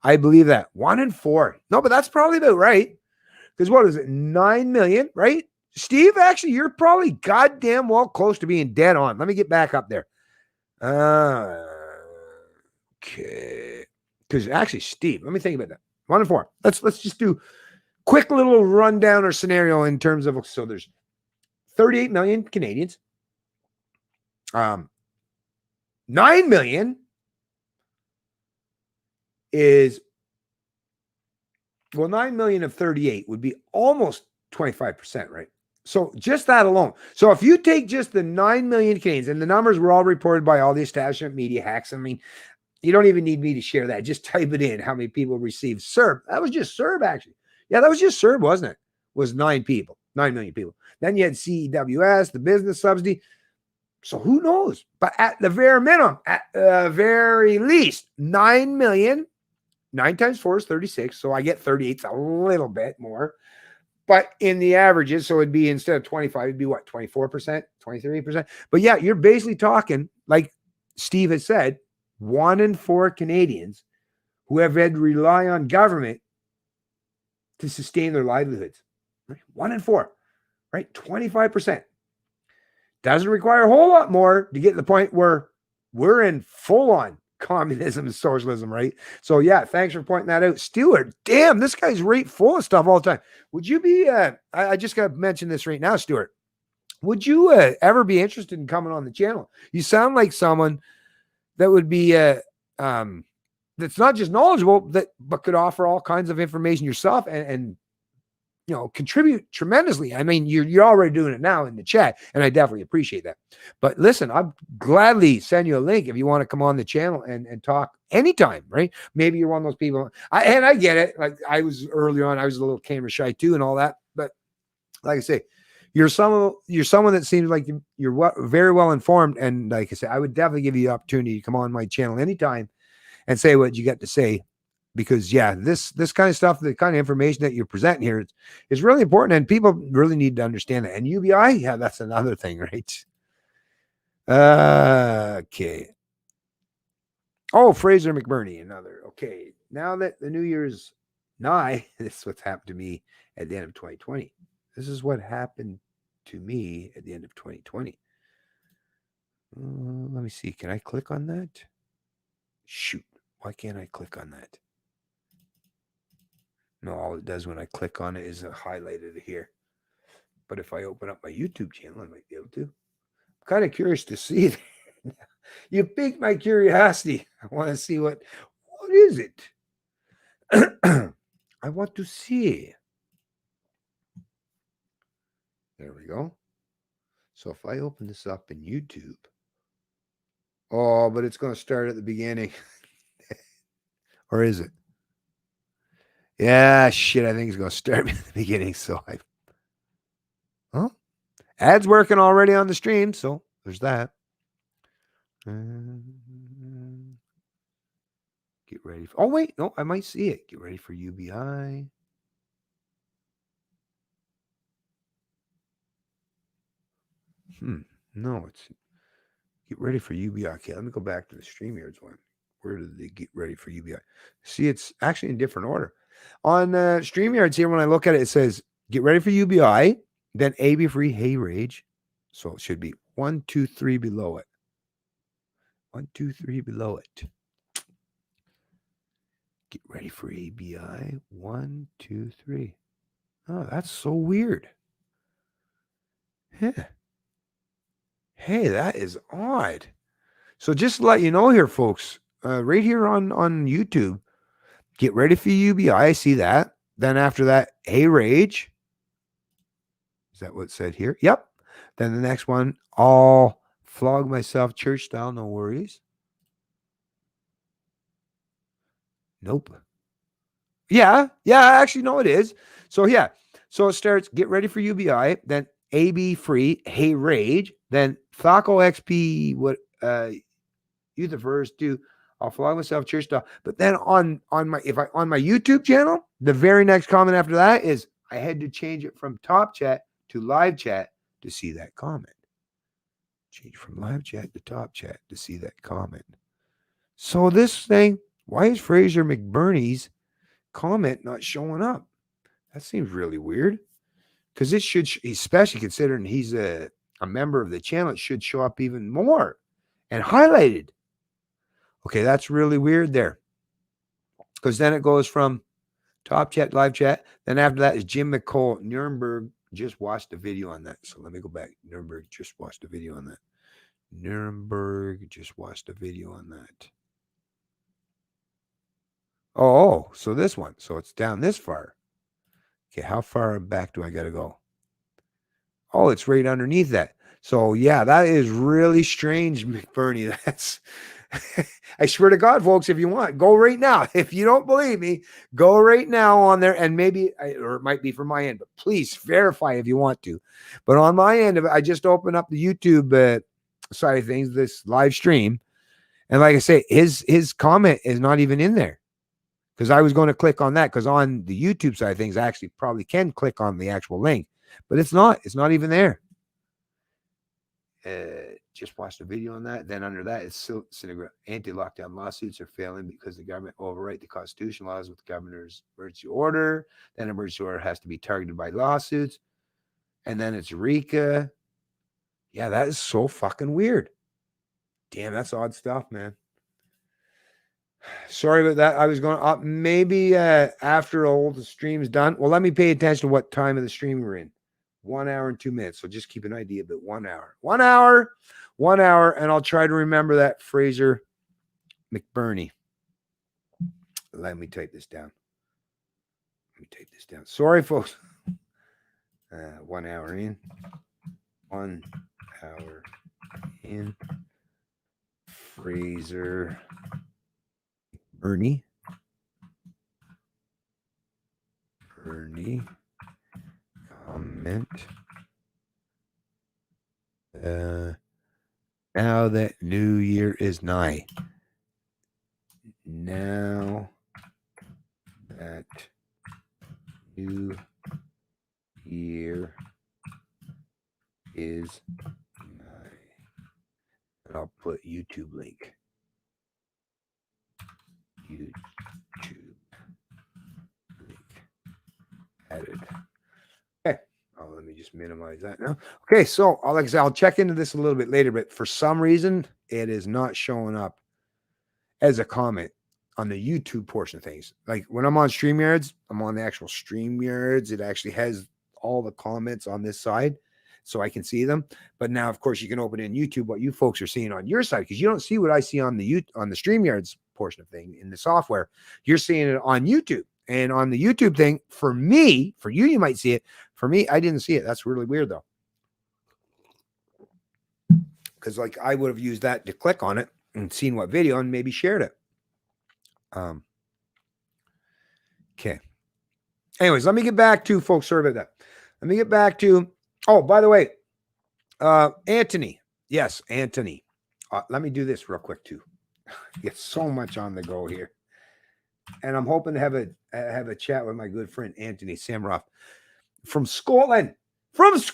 I believe that. 1 in 4. No, but that's probably about right. Because what is it? 9 million, right? Steve, actually, you're probably goddamn well close to being dead on. Let me get back up there. Okay. Because actually, Steve, let me think about that. 1 in 4. Let's just do quick little rundown or scenario in terms of, so there's 38 million Canadians. 9 million is, well, 9 million of 38 would be almost 25%, right? So just that alone. So if you take just the 9 million Canadians, and the numbers were all reported by all the establishment media hacks. I mean, you don't even need me to share that. Just type it in, how many people received CERB. That was just CERB, actually. Yeah, that was just CERB, wasn't it? Was 9 million people. Then you had CEWS, the business subsidy. So who knows? But at the very minimum, at the very least, 9 million, 9 times 4 is 36. So I get 38. It's a little bit more. But in the averages, so it'd be, instead of 25, it'd be what, 24%, 23%? But yeah, you're basically talking, like Steve has said, 1 in 4 Canadians who have had to rely on government to sustain their livelihoods. Right? 1 in 4, right? 25%. Doesn't require a whole lot more to get to the point where we're in full-on communism and socialism, right? So yeah, thanks for pointing that out. Stuart, damn, this guy's right full of stuff all the time. Would you be, I just got to mention this right now, Stuart. Would you ever be interested in coming on the channel? You sound like someone that would be, that's not just knowledgeable, but could offer all kinds of information yourself and you know, contribute tremendously. I mean, you're already doing it now in the chat, and I definitely appreciate that. But listen, I'd gladly send you a link if you want to come on the channel and talk anytime, right? Maybe you're one of those people. I get it. Like I was early on, I was a little camera shy too and all that. But like I say, you're someone that seems like you're very well informed. And like I said, I would definitely give you the opportunity to come on my channel anytime and say what you got to say. Because yeah, this kind of stuff, the kind of information that you're presenting here is really important, and people really need to understand that. And UBI, yeah, that's another thing, right? Okay. Oh, Fraser McBurney, another. Okay, now that the New Year's nigh, this is what's happened to me at the end of 2020. This is what happened to me at the end of 2020. Let me see. Can I click on that? Shoot. Why can't I click on that? No, all it does when I click on it is highlight it here. But if I open up my YouTube channel, I might be able to. I'm kind of curious to see it. You piqued my curiosity. I want to see what is it? I want to see. There we go. So if I open this up in YouTube, oh, but it's going to start at the beginning. Or is it? Yeah, shit, I think it's going to start at the beginning. So ads working already on the stream. So there's that. Get ready. Oh, wait. No, I might see it. Get ready for UBI. No, it's get ready for UBI. Okay, let me go back to the StreamYards one. Where did they get ready for UBI? See, it's actually in different order. On StreamYards here, when I look at it, it says Get ready for UBI, then AB free, hey rage. So it should be 1, 2, 3 below it. 1, 2, 3 below it. Get ready for ABI. 1, 2, 3. Oh, that's so weird. Yeah. Hey, that is odd. So just to let you know here, folks, right here on YouTube, get ready for UBI. I see that. Then after that, hey rage. Is that what it said here? Yep. Then the next one, I'll flog myself church style, no worries. Nope. Yeah, actually, no, it is. So yeah. So it starts, get ready for UBI, then AB free, hey rage, then Thaco XP, what you the first to, I'll flog myself church style. But then on my YouTube channel, the very next comment after that is I had to change it from top chat to live chat to see that comment. Change from live chat to top chat to see that comment. So this thing, why is Fraser McBurney's comment not showing up? That seems really weird. Because it should, especially considering he's a member of the channel, it should show up even more and highlighted. Okay, that's really weird there. Because then it goes from top chat, live chat. Then after that is Jim McCall. Nuremberg just watched a video on that. So let me go back. Nuremberg just watched a video on that. Nuremberg just watched a video on that. Oh, so this one. So it's down this far. Okay, how far back do I got to go? Oh, it's right underneath that. So yeah, that is really strange, McBurney. That's, I swear to God, folks, if you want, go right now. If you don't believe me, go right now on there, and maybe, or it might be from my end, but please verify if you want to. But on my end of it, I just opened up the YouTube side of things, this live stream, and like I say, his comment is not even in there. Because I was going to click on that, because on the YouTube side of things, I actually probably can click on the actual link, but it's not even there. Just watched a video on that. Then under that, it's anti-lockdown lawsuits are failing because the government overwrite the constitutional laws with the governor's emergency order. Then emergency order has to be targeted by lawsuits. And then it's RICA. Yeah, that is so fucking weird. Damn, that's odd stuff, man. Sorry about that. I was going up maybe after all the stream's done. Well, let me pay attention to what time of the stream we're in. 1 hour and 2 minutes. So just keep an idea of it. 1 hour. 1 hour. 1 hour. And I'll try to remember that Fraser McBurney. Let me type this down. Sorry, folks. 1 hour in. 1 hour in. Fraser Bernie comment. Now that New Year is nigh. Now that New Year is nigh. And I'll put YouTube link. YouTube link added. Okay. Oh, let me just minimize that now. Okay, so like I said, I'll check into this a little bit later, but for some reason, it is not showing up as a comment on the YouTube portion of things. Like when I'm on StreamYards, I'm on the actual StreamYards. It actually has all the comments on this side, so I can see them. But now, of course, you can open in YouTube what you folks are seeing on your side, because you don't see what I see on the StreamYards portion of thing in the software. You're seeing it on YouTube. And on the YouTube thing, for me, for you, you might see it. For me, I didn't see it. That's really weird, though. Because like I would have used that to click on it and seen what video and maybe shared it. Okay. Anyways, let me get back to, folks, sorry about that. Let me get back to, oh, by the way, Anthony. Yes, Anthony. Let me do this real quick, too. Get so much on the go here. And I'm hoping to have a chat with my good friend Anthony Samroff from Scotland. Part of the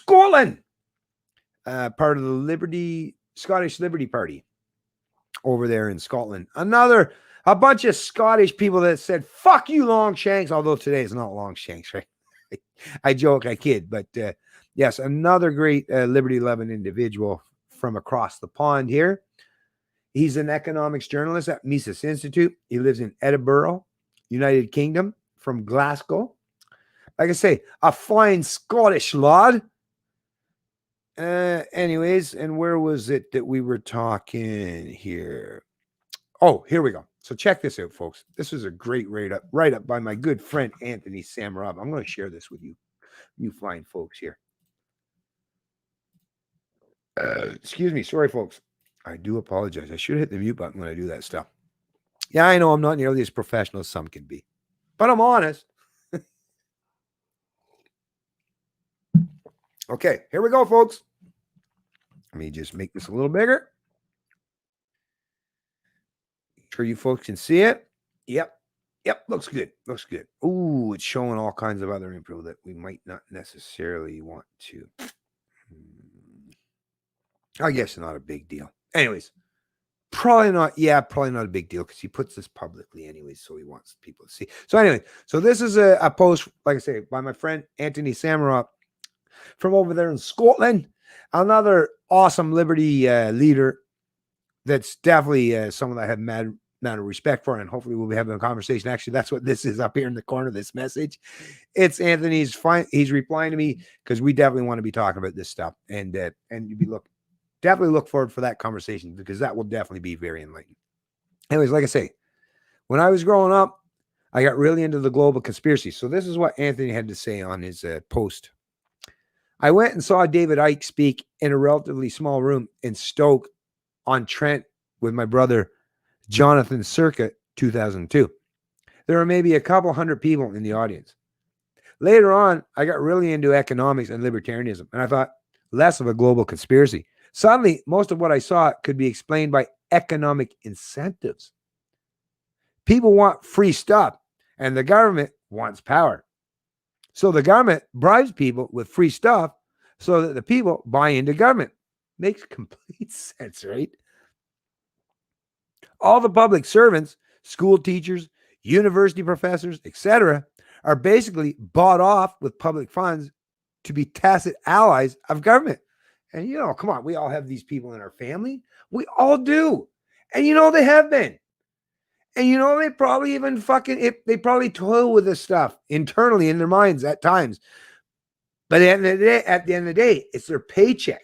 Scottish Liberty Party over there in Scotland. A bunch of Scottish people that said, fuck you, Longshanks, although today is not Longshanks, right? I joke, I kid, but yes, another great liberty-loving individual from across the pond here. He's an economics journalist at Mises Institute. He lives in Edinburgh, United Kingdom, from Glasgow. Like I say, a fine Scottish lad. Anyways, and where was it that we were talking here? Oh, here we go. So check this out, folks. This was a great write-up by my good friend Anthony Samarov. I'm going to share this with you, you fine folks here. Excuse me. Sorry, folks. I do apologize. I should hit the mute button when I do that stuff. Yeah, I know I'm not nearly as professional as some can be, but I'm honest. Okay, here we go, folks. Let me just make this a little bigger. Make sure you folks can see it. Yep. Looks good. Ooh, it's showing all kinds of other info that we might not necessarily want to. I guess not a big deal. Anyways, probably not a big deal because he puts this publicly anyways, so he wants people to see. So anyway, so this is a post, like I say, by my friend Anthony Samarov from over there in Scotland. Another awesome liberty leader that's definitely someone that I have mad amount of respect for, and hopefully we'll be having a conversation. Actually, that's what this is up here in the corner of this message. It's Anthony's fine. He's replying to me because we definitely want to be talking about this stuff, and you'd be definitely look forward for that conversation because that will definitely be very enlightening. Anyways, like I say, when I was growing up, I got really into the global conspiracy. So this is what Anthony had to say on his post. I went and saw David Icke speak in a relatively small room in Stoke-on-Trent with my brother Jonathan circa 2002. There were maybe a couple hundred people in the audience. Later on, I got really into economics and libertarianism, and I thought less of a global conspiracy. Suddenly, most of what I saw could be explained by economic incentives. People want free stuff, and the government wants power. So the government bribes people with free stuff so that the people buy into government. Makes complete sense, right? All the public servants, school teachers, university professors, etc., are basically bought off with public funds to be tacit allies of government. And come on, we all have these people in our family. We all do. And they have been. And they probably even they probably toil with this stuff internally in their minds at times. But at the end of the day, it's their paycheck,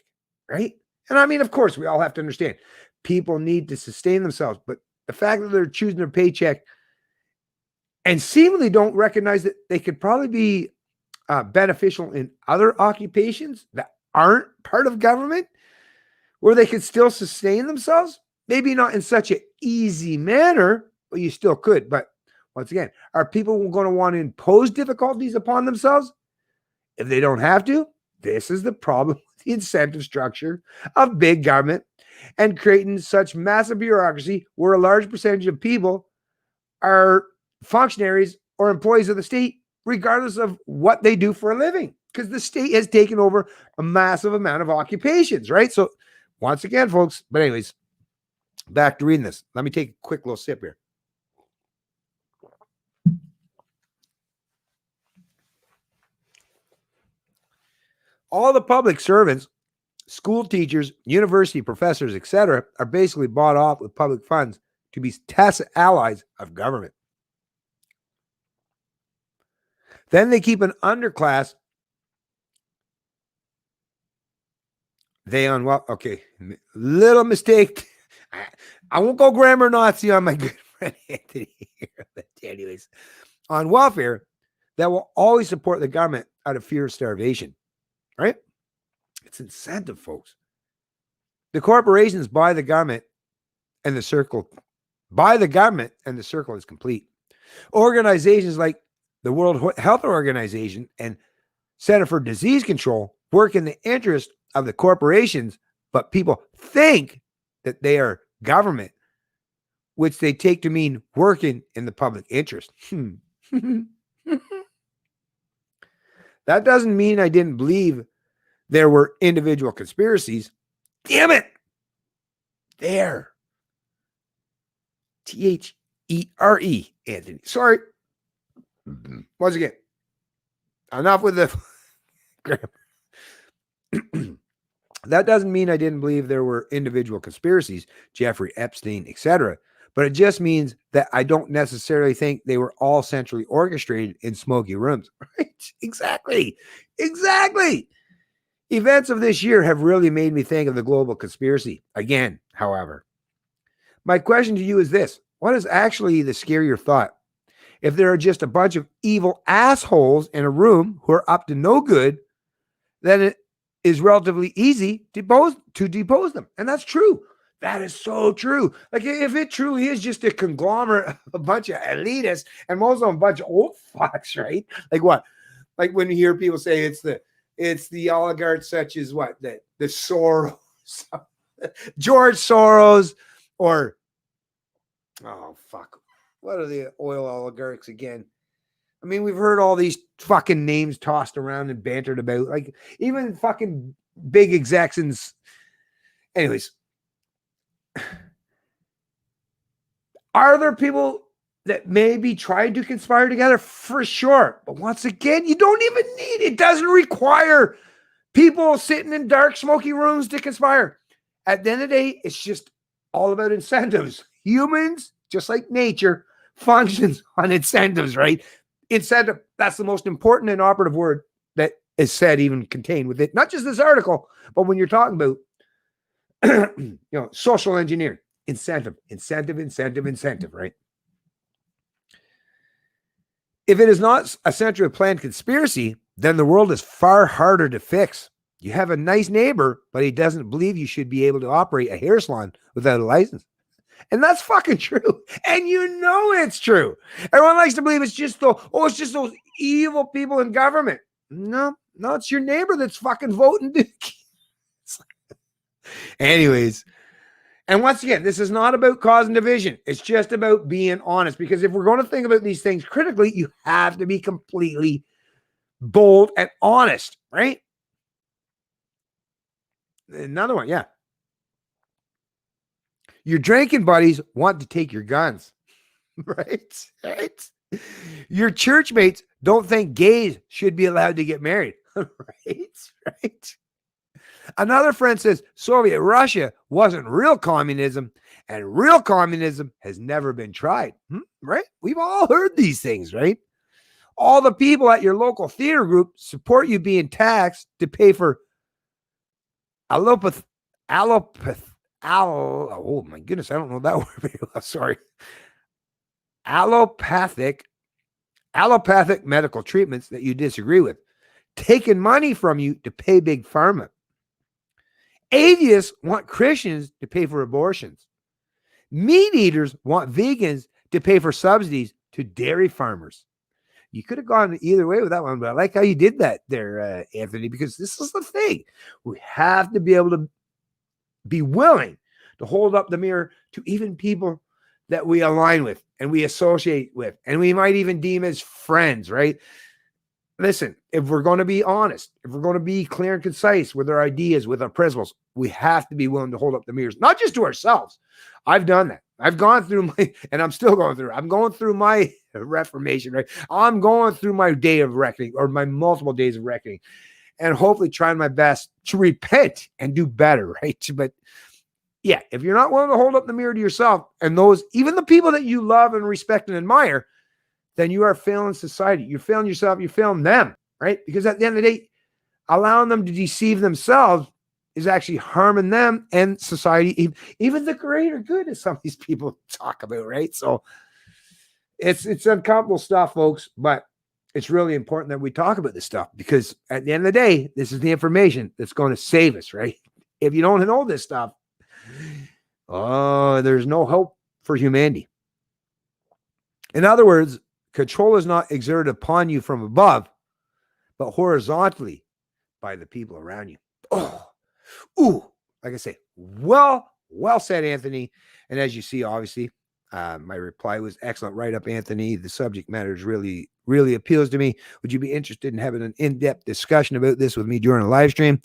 right? And I mean, of course, we all have to understand people need to sustain themselves, but the fact that they're choosing their paycheck and seemingly don't recognize that they could probably be beneficial in other occupations that aren't part of government, where they could still sustain themselves, maybe not in such an easy manner, but you still could. But once again, are people going to want to impose difficulties upon themselves if they don't have to? This is the problem with the incentive structure of big government and creating such massive bureaucracy where a large percentage of people are functionaries or employees of the state, regardless of what they do for a living, because the state has taken over a massive amount of occupations, right? So once again, folks, but anyways, back to reading this. Let me take a quick little sip here. All the public servants, school teachers, university professors, etc., are basically bought off with public funds to be tacit allies of government. Then they keep an underclass. Okay, little mistake. I won't go grammar Nazi on my good friend Anthony here, but anyways, on welfare that will always support the government out of fear of starvation, right? It's incentive, folks. The corporations buy the government and the circle is complete. Organizations like the World Health Organization and Center for Disease Control work in the interest of the corporations, but people think that they are government, which they take to mean working in the public interest. That doesn't mean I didn't believe there were individual conspiracies. Damn it. There. T-H-E-R-E, Anthony. Sorry. Once again, enough with the That doesn't mean I didn't believe there were individual conspiracies, Jeffrey Epstein, etc. But it just means that I don't necessarily think they were all centrally orchestrated in smoky rooms. Right? Exactly. Exactly. Events of this year have really made me think of the global conspiracy again, however. My question to you is this: what is actually the scarier thought? If there are just a bunch of evil assholes in a room who are up to no good, then it is relatively easy to depose them. And that's true. That is so true. Like if it truly is just a conglomerate of a bunch of elitists and most of them a bunch of old fucks, right? Like what? Like when you hear people say it's the oligarchs such as what? The Soros, George Soros, or oh fuck. What are the oil oligarchs again? I mean, we've heard all these fucking names tossed around and bantered about, like even fucking big execs and anyways. Are there people that maybe tried to conspire together? For sure. But once again, you don't even need it. Doesn't require people sitting in dark, smoky rooms to conspire. At the end of the day, it's just all about incentives. Humans, just like nature, functions on incentives, right? Incentive, that's the most important and operative word that is said, even contained with it. Not just this article, but when you're talking about social engineering, incentive, right? If it is not a centrally planned conspiracy, then the world is far harder to fix. You have a nice neighbor, but he doesn't believe you should be able to operate a hair salon without a license. And that's fucking true. And you know it's true. Everyone likes to believe it's just it's just those evil people in government. No, it's your neighbor that's fucking voting. Anyways, and once again, this is not about causing division. It's just about being honest. Because if we're going to think about these things critically, you have to be completely bold and honest, right? Another one, yeah. Your drinking buddies want to take your guns, right? Your church mates don't think gays should be allowed to get married, right? Another friend says Soviet Russia wasn't real communism, and real communism has never been tried, right? We've all heard these things, right? All the people at your local theater group support you being taxed to pay for oh my goodness, I don't know that word very well. Sorry. Allopathic medical treatments that you disagree with, taking money from you to pay big pharma. Atheists want Christians to pay for abortions. Meat eaters want vegans to pay for subsidies to dairy farmers. You could have gone either way with that one, but I like how you did that there, Anthony, because this is the thing. We have to be able to be willing to hold up the mirror to even people that we align with and we associate with, and we might even deem as friends, right? Listen, if we're going to be honest, if we're going to be clear and concise with our ideas, with our principles, we have to be willing to hold up the mirrors, not just to ourselves. I've done that. I've gone through and I'm still going through. I'm going through my reformation, right? I'm going through my day of reckoning, or my multiple days of reckoning, and hopefully trying my best to repent and do better, right? But yeah, if you're not willing to hold up the mirror to yourself and those, even the people that you love and respect and admire, then you are failing society. You're failing yourself. You're failing them, right? Because at the end of the day, allowing them to deceive themselves is actually harming them and society, even the greater good, as some of these people talk about, right? So it's uncomfortable stuff, folks, but it's really important that we talk about this stuff, because at the end of the day, this is the information that's going to save us, right? If you don't know this stuff, there's no hope for humanity. In other words, control is not exerted upon you from above, but horizontally by the people around you. Like I say, well said, Anthony. And as you see, obviously, my reply was excellent. Right up, Anthony. The subject matter is really, really appeals to me. Would you be interested in having an in-depth discussion about this with me during a live stream?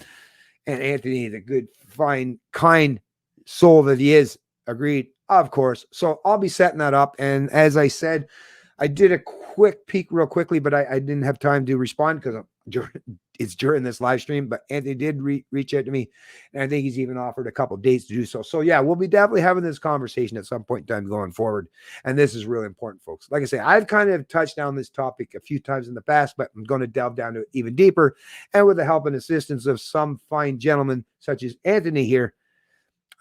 And Anthony, the good, fine, kind soul that he is, agreed, of course. So I'll be setting that up. And as I said, I did a quick peek real quickly, but I didn't have time to respond because it's during this live stream. But Anthony did reach out to me, and I think he's even offered a couple dates to do so. So yeah, we'll be definitely having this conversation at some point in time going forward. And this is really important, folks. Like I say, I've kind of touched on this topic a few times in the past, but I'm going to delve down to it even deeper. And with the help and assistance of some fine gentlemen such as Anthony here,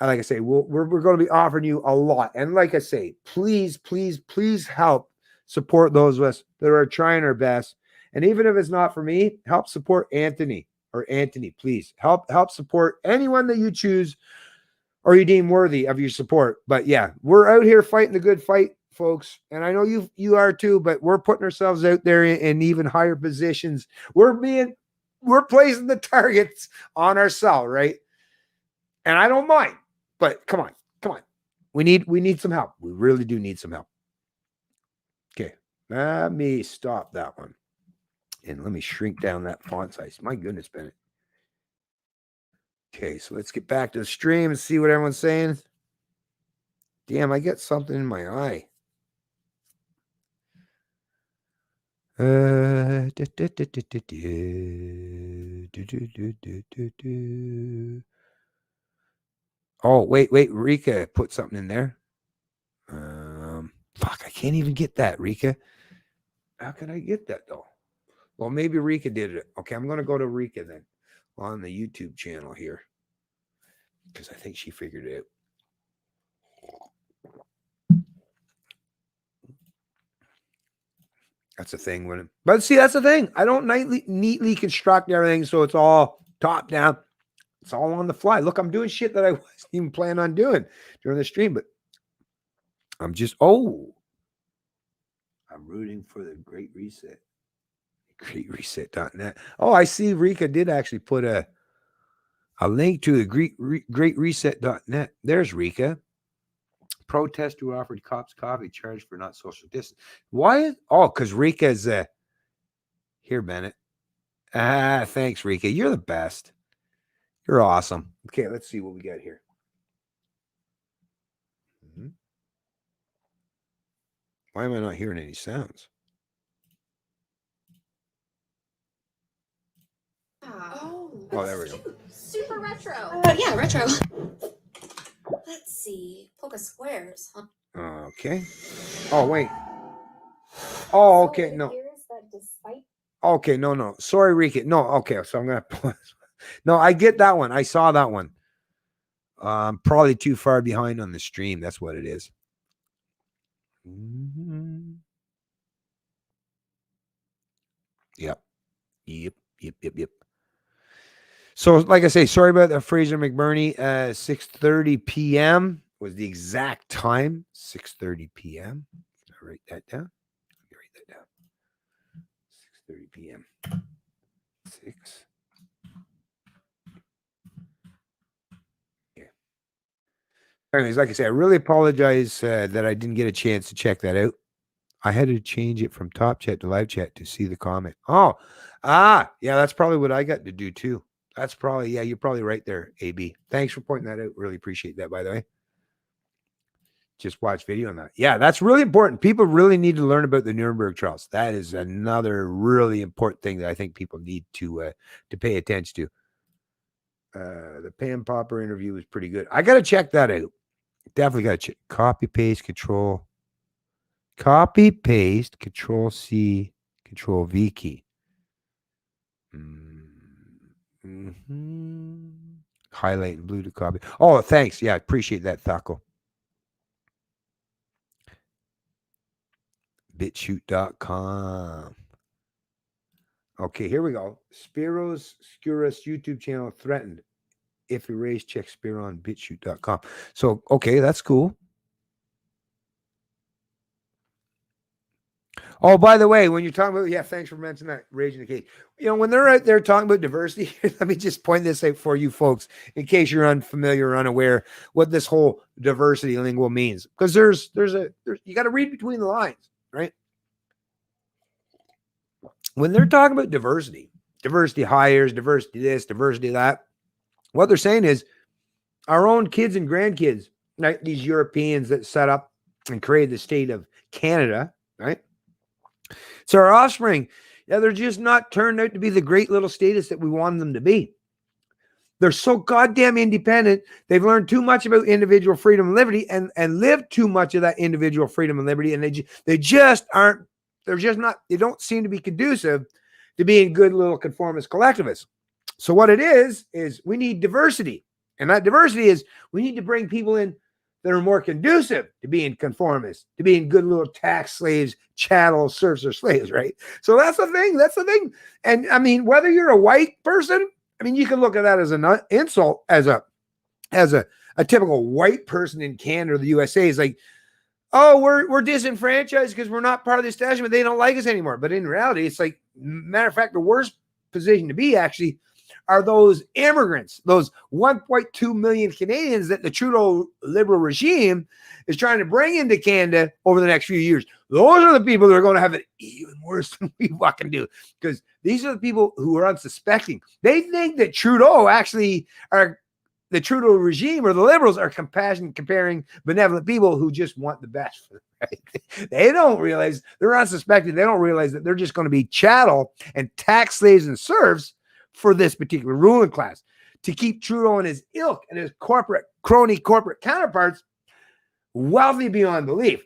like I say, we're going to be offering you a lot. And like I say, please, please, please help support those of us that are trying our best. And even if it's not for me, help support Anthony, please. Help support anyone that you choose or you deem worthy of your support. But yeah, we're out here fighting the good fight, folks. And I know you are too, but we're putting ourselves out there in even higher positions. We're placing the targets on ourselves, right? And I don't mind. But come on. We need some help. We really do need some help. Okay. Let me stop that one. And let me shrink down that font size. My goodness, Bennett. Okay, so let's get back to the stream and see what everyone's saying. Damn, I get something in my eye. Oh, wait, Rika put something in there. Fuck, I can't even get that, Rika. How can I get that though? Well, maybe Rika did it. Okay, I'm gonna go to Rika then on the YouTube channel here. Because I think she figured it out. That's a thing but see, that's the thing. I don't neatly construct everything so it's all top down. It's all on the fly. Look, I'm doing shit that I wasn't even planning on doing during the stream, but I'm rooting for the Great Reset. GreatReset.net. Oh, I see Rika did actually put a link to the GreatReset.net. There's Rika. Protest who offered cops coffee charged for not social distance. Why? Because Rika's here, Bennett. Thanks, Rika. You're the best. You're awesome. Okay, let's see what we got here. Why am I not hearing any sounds? Oh, there we go. Super retro. Yeah, retro. Let's see. Polka squares. Huh? Okay. Oh, wait. Oh, okay. No. Okay, no. Sorry, Rika. No, okay. So I'm going to... No, I get that one. I saw that one. I'm probably too far behind on the stream. That's what it is. Yep. So, like I say, sorry about that, Fraser McBurney. 6:30 p.m. was the exact time. 6:30 p.m. I'll write that down. 6:30 p.m. 6. Anyways, like I say, I really apologize that I didn't get a chance to check that out. I had to change it from top chat to live chat to see the comment. Yeah, that's probably what I got to do too. That's probably, yeah, you're probably right there, AB. Thanks for pointing that out. Really appreciate that, by the way. Just watch video on that. Yeah, that's really important. People really need to learn about the Nuremberg trials. That is another really important thing that I think people need to pay attention to. The Pam Popper interview was pretty good. I got to check that out. Definitely got to check. Copy, paste, control C, control V key. Highlight in blue to copy. Oh, thanks. Yeah, I appreciate that, Thaco. BitChute.com. Okay, here we go. Spiros Skouras YouTube channel threatened. If erased, check Spiro on BitChute.com. So, okay, that's cool. Oh, by the way, when you're talking about, yeah, thanks for mentioning that, Raging the Cage. You know, when they're out there talking about diversity, let me just point this out for you folks, in case you're unfamiliar or unaware what this whole diversity lingo means. Because there's you got to read between the lines, right? When they're talking about diversity hires, diversity this, diversity that, what they're saying is our own kids and grandkids, right? These Europeans that set up and created the state of Canada, right? So our offspring, yeah, they're just not turned out to be the great little status that we wanted them to be. They're so goddamn independent. They've learned too much about individual freedom and liberty and lived too much of that individual freedom and liberty. And they just aren't, they're just not, they don't seem to be conducive to being good little conformist collectivists. So what it is we need diversity. And that diversity is we need to bring people in that are more conducive to being conformists, to being good little tax slaves, chattel, serfs, or slaves, right? So that's the thing. That's the thing. And I mean, whether you're a white person, I mean, you can look at that as an insult, as a typical white person in Canada or the USA is like, oh, we're disenfranchised because we're not part of the establishment. They don't like us anymore. But in reality, it's like, matter of fact, the worst position to be actually are those immigrants, those 1.2 million Canadians that the Trudeau Liberal regime is trying to bring into Canada over the next few years. Those are the people that are going to have it even worse than we fucking do, because these are the people who are unsuspecting. They think that Trudeau actually are, the Trudeau regime or the Liberals are comparing benevolent people who just want the best for them. Right? They don't realize, they're unsuspecting. They don't realize that they're just going to be chattel and tax slaves and serfs for this particular ruling class to keep Trudeau and his ilk and his crony corporate counterparts wealthy beyond belief.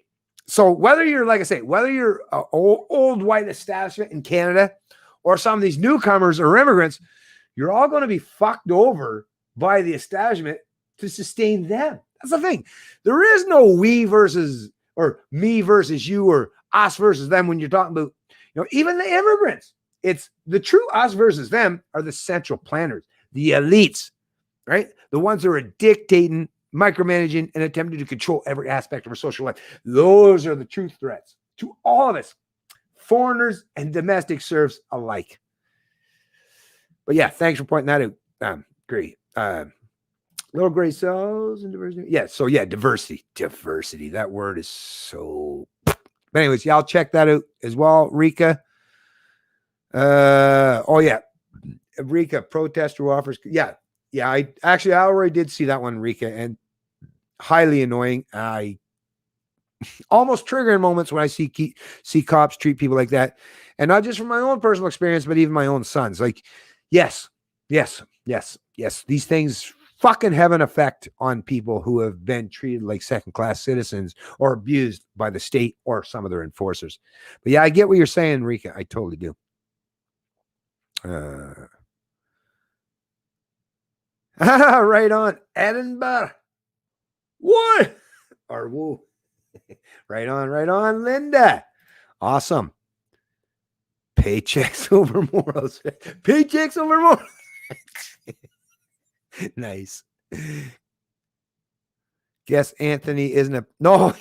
So whether you're, like I say, whether you're an old white establishment in Canada or some of these newcomers or immigrants, you're all going to be fucked over by the establishment to sustain them. That's the thing. There is no we versus, or me versus you, or us versus them when you're talking about, even the immigrants. It's the true us versus them are the central planners, the elites, right? The ones who are dictating, micromanaging, and attempting to control every aspect of our social life. Those are the true threats to all of us, foreigners and domestic serfs alike. But yeah, thanks for pointing that out. Great. Little gray cells and diversity. Yeah, so yeah, diversity. That word is so. But anyways, yeah, I'll check that out as well, Rika. Oh yeah, Rika, protester offers. Yeah. I already did see that one, Rika, and highly annoying. I almost triggering moments when I see cops treat people like that, and not just from my own personal experience, but even my own sons. Like, yes. These things fucking have an effect on people who have been treated like second-class citizens or abused by the state or some of their enforcers. But yeah, I get what you're saying, Rika. I totally do. Right on, Edinburgh. What? Or woo. Right on, Linda. Awesome. Paychecks over morals. Paychecks over morals. Nice. Guess Anthony isn't a no,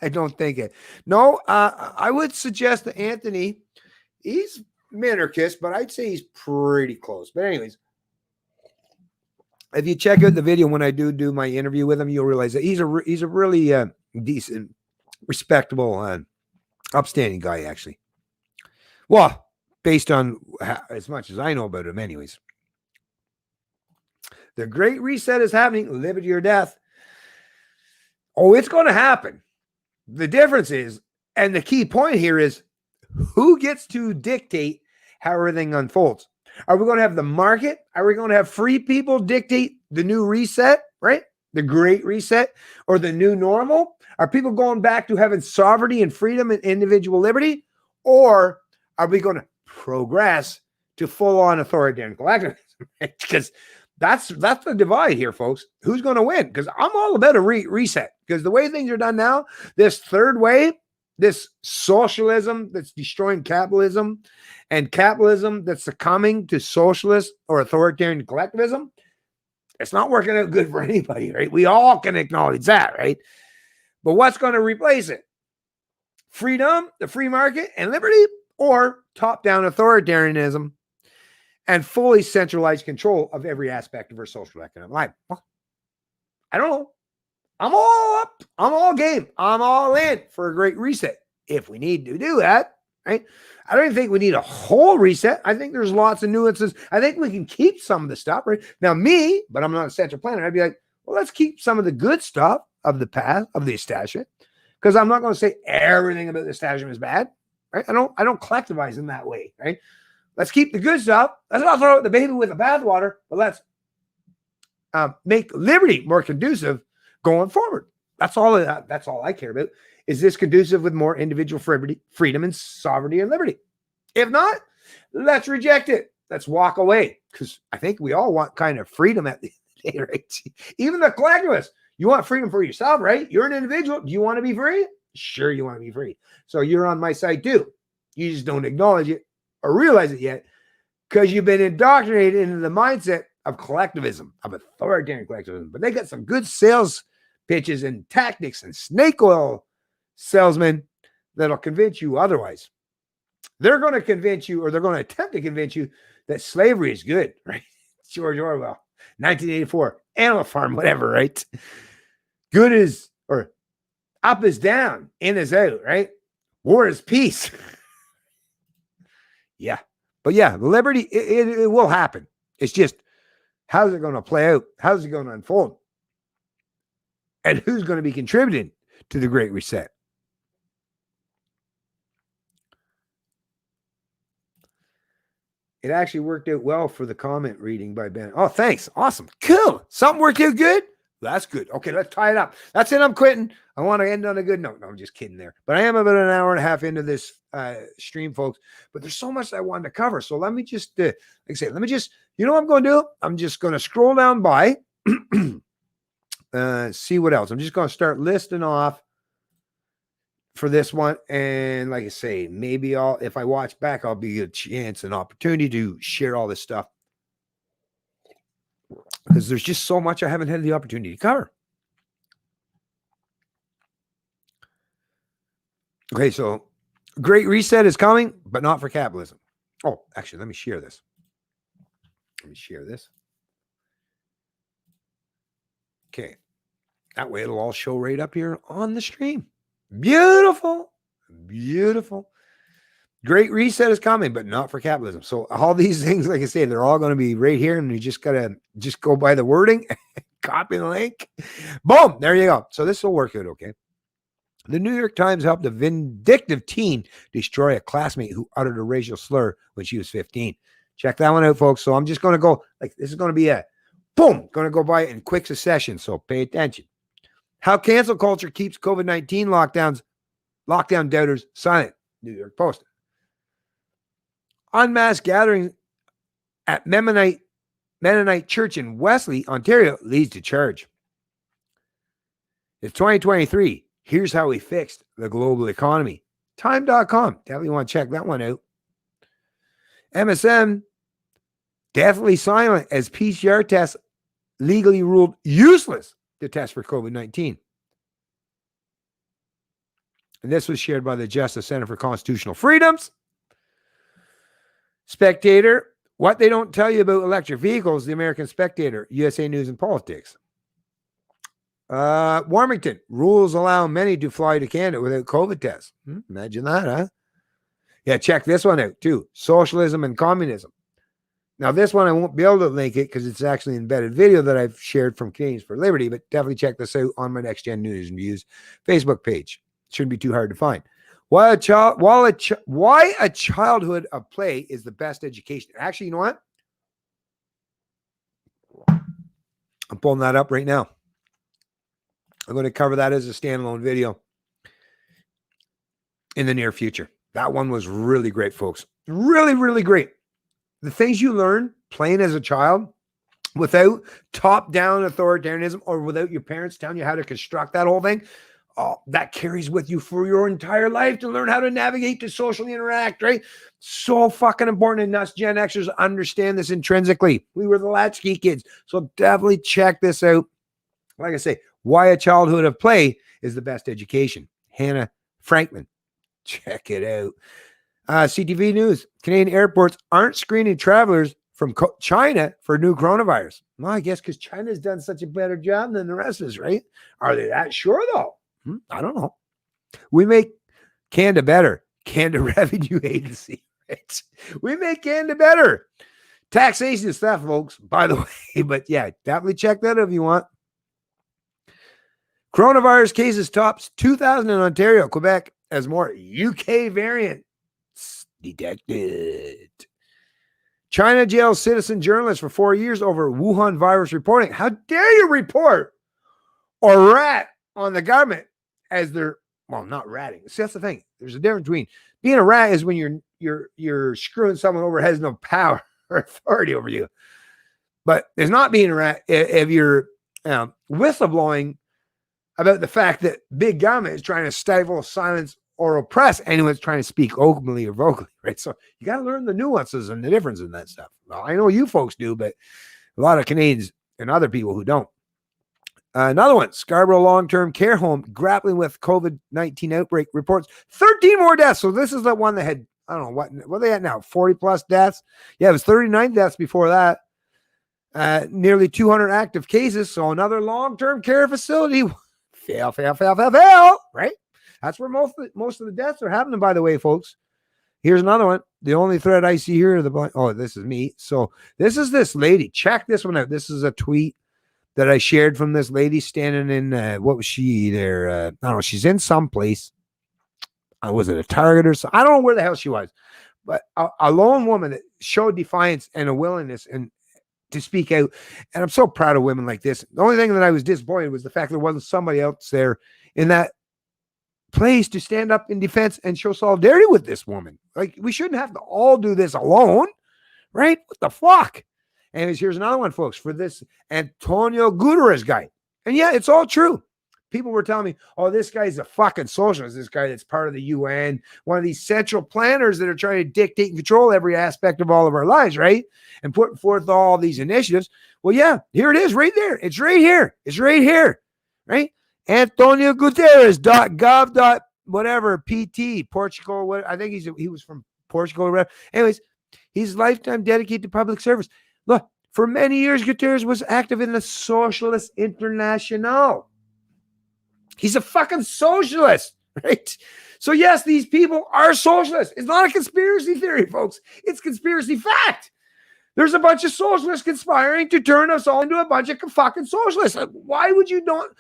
I don't think it. No, I would suggest that Anthony, he's minarchist, but I'd say he's pretty close. But anyways, if you check out the video when I do my interview with him, you'll realize that he's a really decent, respectable, upstanding guy, actually. Well, based on as much as I know about him, anyways. The Great Reset is happening, liberty or death. Oh, it's going to happen. The difference is, and the key point here is, who gets to dictate how everything unfolds? Are we going to have the market? Are we going to have free people dictate the new reset, right? The Great Reset or the new normal? Are people going back to having sovereignty and freedom and individual liberty? Or are we going to progress to full-on authoritarian collectivism? Because that's the divide here, folks. Who's going to win? Because I'm all about a reset. Because the way things are done now, this third wave, this socialism that's destroying capitalism, and capitalism that's succumbing to socialist or authoritarian collectivism, it's not working out good for anybody, right? We all can acknowledge that, right? But what's going to replace it? Freedom, the free market, and liberty, or top-down authoritarianism and fully centralized control of every aspect of our social economic life? Well, I don't know. I'm all up. I'm all game. I'm all in for a great reset if we need to do that, right? I don't even think we need a whole reset. I think there's lots of nuances. I think we can keep some of the stuff, right? Now, but I'm not a central planner. I'd be like, well, let's keep some of the good stuff of the past, of the establishment, because I'm not going to say everything about the establishment is bad, right? I don't collectivize in that way, right? Let's keep the good stuff. Let's not throw out the baby with the bathwater, but let's make liberty more conducive going forward. That's all I care about. Is this conducive with more individual freedom and sovereignty and liberty? If not, let's reject it. Let's walk away, because I think we all want kind of freedom at the end of the day, right? Even the collectivists, you want freedom for yourself, right? You're an individual. Do you want to be free? Sure, you want to be free. So you're on my side too. You just don't acknowledge it or realize it yet, because you've been indoctrinated into the mindset of collectivism, of authoritarian collectivism. But they got some good sales pitches and tactics and snake oil salesmen that'll convince you otherwise. They're going to convince you, or they're going to attempt to convince you, that slavery is good, right? George Orwell, 1984, Animal Farm, whatever, right? Good is, or up is down, in is out, right? War is peace. Yeah. But yeah, liberty, it will happen. It's just, how's it going to play out? How's it going to unfold? And who's going to be contributing to the Great Reset? It actually worked out well for the comment reading by Ben. Oh, thanks. Awesome. Cool. Something worked out good? That's good. Okay, let's tie it up. That's it. I'm quitting. I want to end on a good note. No, I'm just kidding there. But I am about an hour and a half into this stream, folks. But there's so much I wanted to cover. So let me just, like I say, you know what I'm going to do? I'm just going to scroll down by, see what else. I'm just going to start listing off for this one. And like I say, maybe if I watch back, I'll be a chance, an opportunity to share all this stuff, because there's just so much I haven't had the opportunity to cover. Okay, so Great Reset is coming, but not for capitalism. Oh, actually, let me share this. Okay. That way it'll all show right up here on the stream. Beautiful. Great Reset is coming, but not for capitalism. So all these things, like I say, they're all going to be right here, and you just got to go by the wording, copy the link. Boom. There you go. So this will work out okay. The New York Times helped a vindictive teen destroy a classmate who uttered a racial slur when she was 15. Check that one out, folks. So I'm just going to go, like, this is going to be a boom, going to go by in quick succession. So pay attention. How cancel culture keeps COVID-19 lockdown doubters silent. New York Post. Unmasked gathering at Mennonite Church in Wesley, Ontario leads to charge. It's 2023. Here's how we fixed the global economy. Time.com. Definitely want to check that one out. MSM definitely silent as PCR tests legally ruled useless to test for COVID-19. And this was shared by the Justice Center for Constitutional Freedoms. Spectator, what they don't tell you about electric vehicles, the American Spectator, USA News and Politics. Warmington, rules allow many to fly to Canada without COVID tests. Imagine that, huh? Yeah, check this one out too. Socialism and communism. Now, this one I won't be able to link it because it's actually an embedded video that I've shared from Canadians for Liberty, but definitely check this out on my Next Gen News and Views Facebook page. Shouldn't be too hard to find. Why a childhood of play is the best education. Actually, you know what? I'm pulling that up right now. I'm going to cover that as a standalone video in the near future. That one was really great, folks. Really, really great. The things you learn playing as a child without top-down authoritarianism or without your parents telling you how to construct that whole thing, that carries with you for your entire life to learn how to navigate, to socially interact, right? So fucking important. And us Gen Xers understand this intrinsically. We were the latchkey kids. So definitely check this out. Like I say, why a childhood of play is the best education. Hannah Frankman. Check it out. CTV News. Canadian airports aren't screening travelers from China for new coronavirus. Well, I guess because China's done such a better job than the rest of us, right? Are they that sure, though? I don't know. We make Canada better. Canada Revenue Agency. Right? We make Canada better. Taxation stuff, folks, by the way. But yeah, definitely check that out if you want. Coronavirus cases tops 2,000 in Ontario, Quebec, as more UK variant detected. China jails citizen journalist for 4 years over Wuhan virus reporting. How dare you report or rat on the government as they're, well, not ratting. See, that's the thing. There's a difference between being a rat is when you're screwing someone over, has no power or authority over you. But there's not being a rat if you're whistleblowing about the fact that big government is trying to stifle, silence, or oppress anyone's trying to speak openly or vocally, right? So you got to learn the nuances and the difference in that stuff. Well, I know you folks do, but a lot of Canadians and other people who don't. Another one, Scarborough long-term care home grappling with COVID-19 outbreak reports 13 more deaths. So this is the one that had, I don't know, what are they at now? 40 plus deaths? Yeah, it was 39 deaths before that. Nearly 200 active cases. So another long-term care facility. Fail, right? That's where most of the deaths are happening, by the way, folks. Here's another one. The only thread I see here, this is me. So this is this lady. Check this one out. This is a tweet that I shared from this lady standing in, what was she there? I don't know. She's in some place. Was it a Target or something? I don't know where the hell she was. But a lone woman that showed defiance and a willingness and to speak out. And I'm so proud of women like this. The only thing that I was disappointed was the fact there wasn't somebody else there in that place to stand up in defense and show solidarity with this woman. Like, we shouldn't have to all do this alone, right? What the fuck? Anyways, here's another one, folks, for this Antonio Guterres guy. And yeah, it's all true. People were telling me, oh, this guy's a fucking socialist. This guy that's part of the UN, one of these central planners that are trying to dictate and control every aspect of all of our lives, right? And putting forth all these initiatives. Well, yeah, here it is right there. It's right here. It's right here, right? Antonio Guterres.gov. Whatever, PT, Portugal. What, I think he was from Portugal or whatever. Anyways, he's lifetime dedicated to public service. Look, for many years, Guterres was active in the Socialist International. He's a fucking socialist, right? So yes, these people are socialists. It's not a conspiracy theory, folks. It's conspiracy fact. There's a bunch of socialists conspiring to turn us all into a bunch of fucking socialists. Why would you not?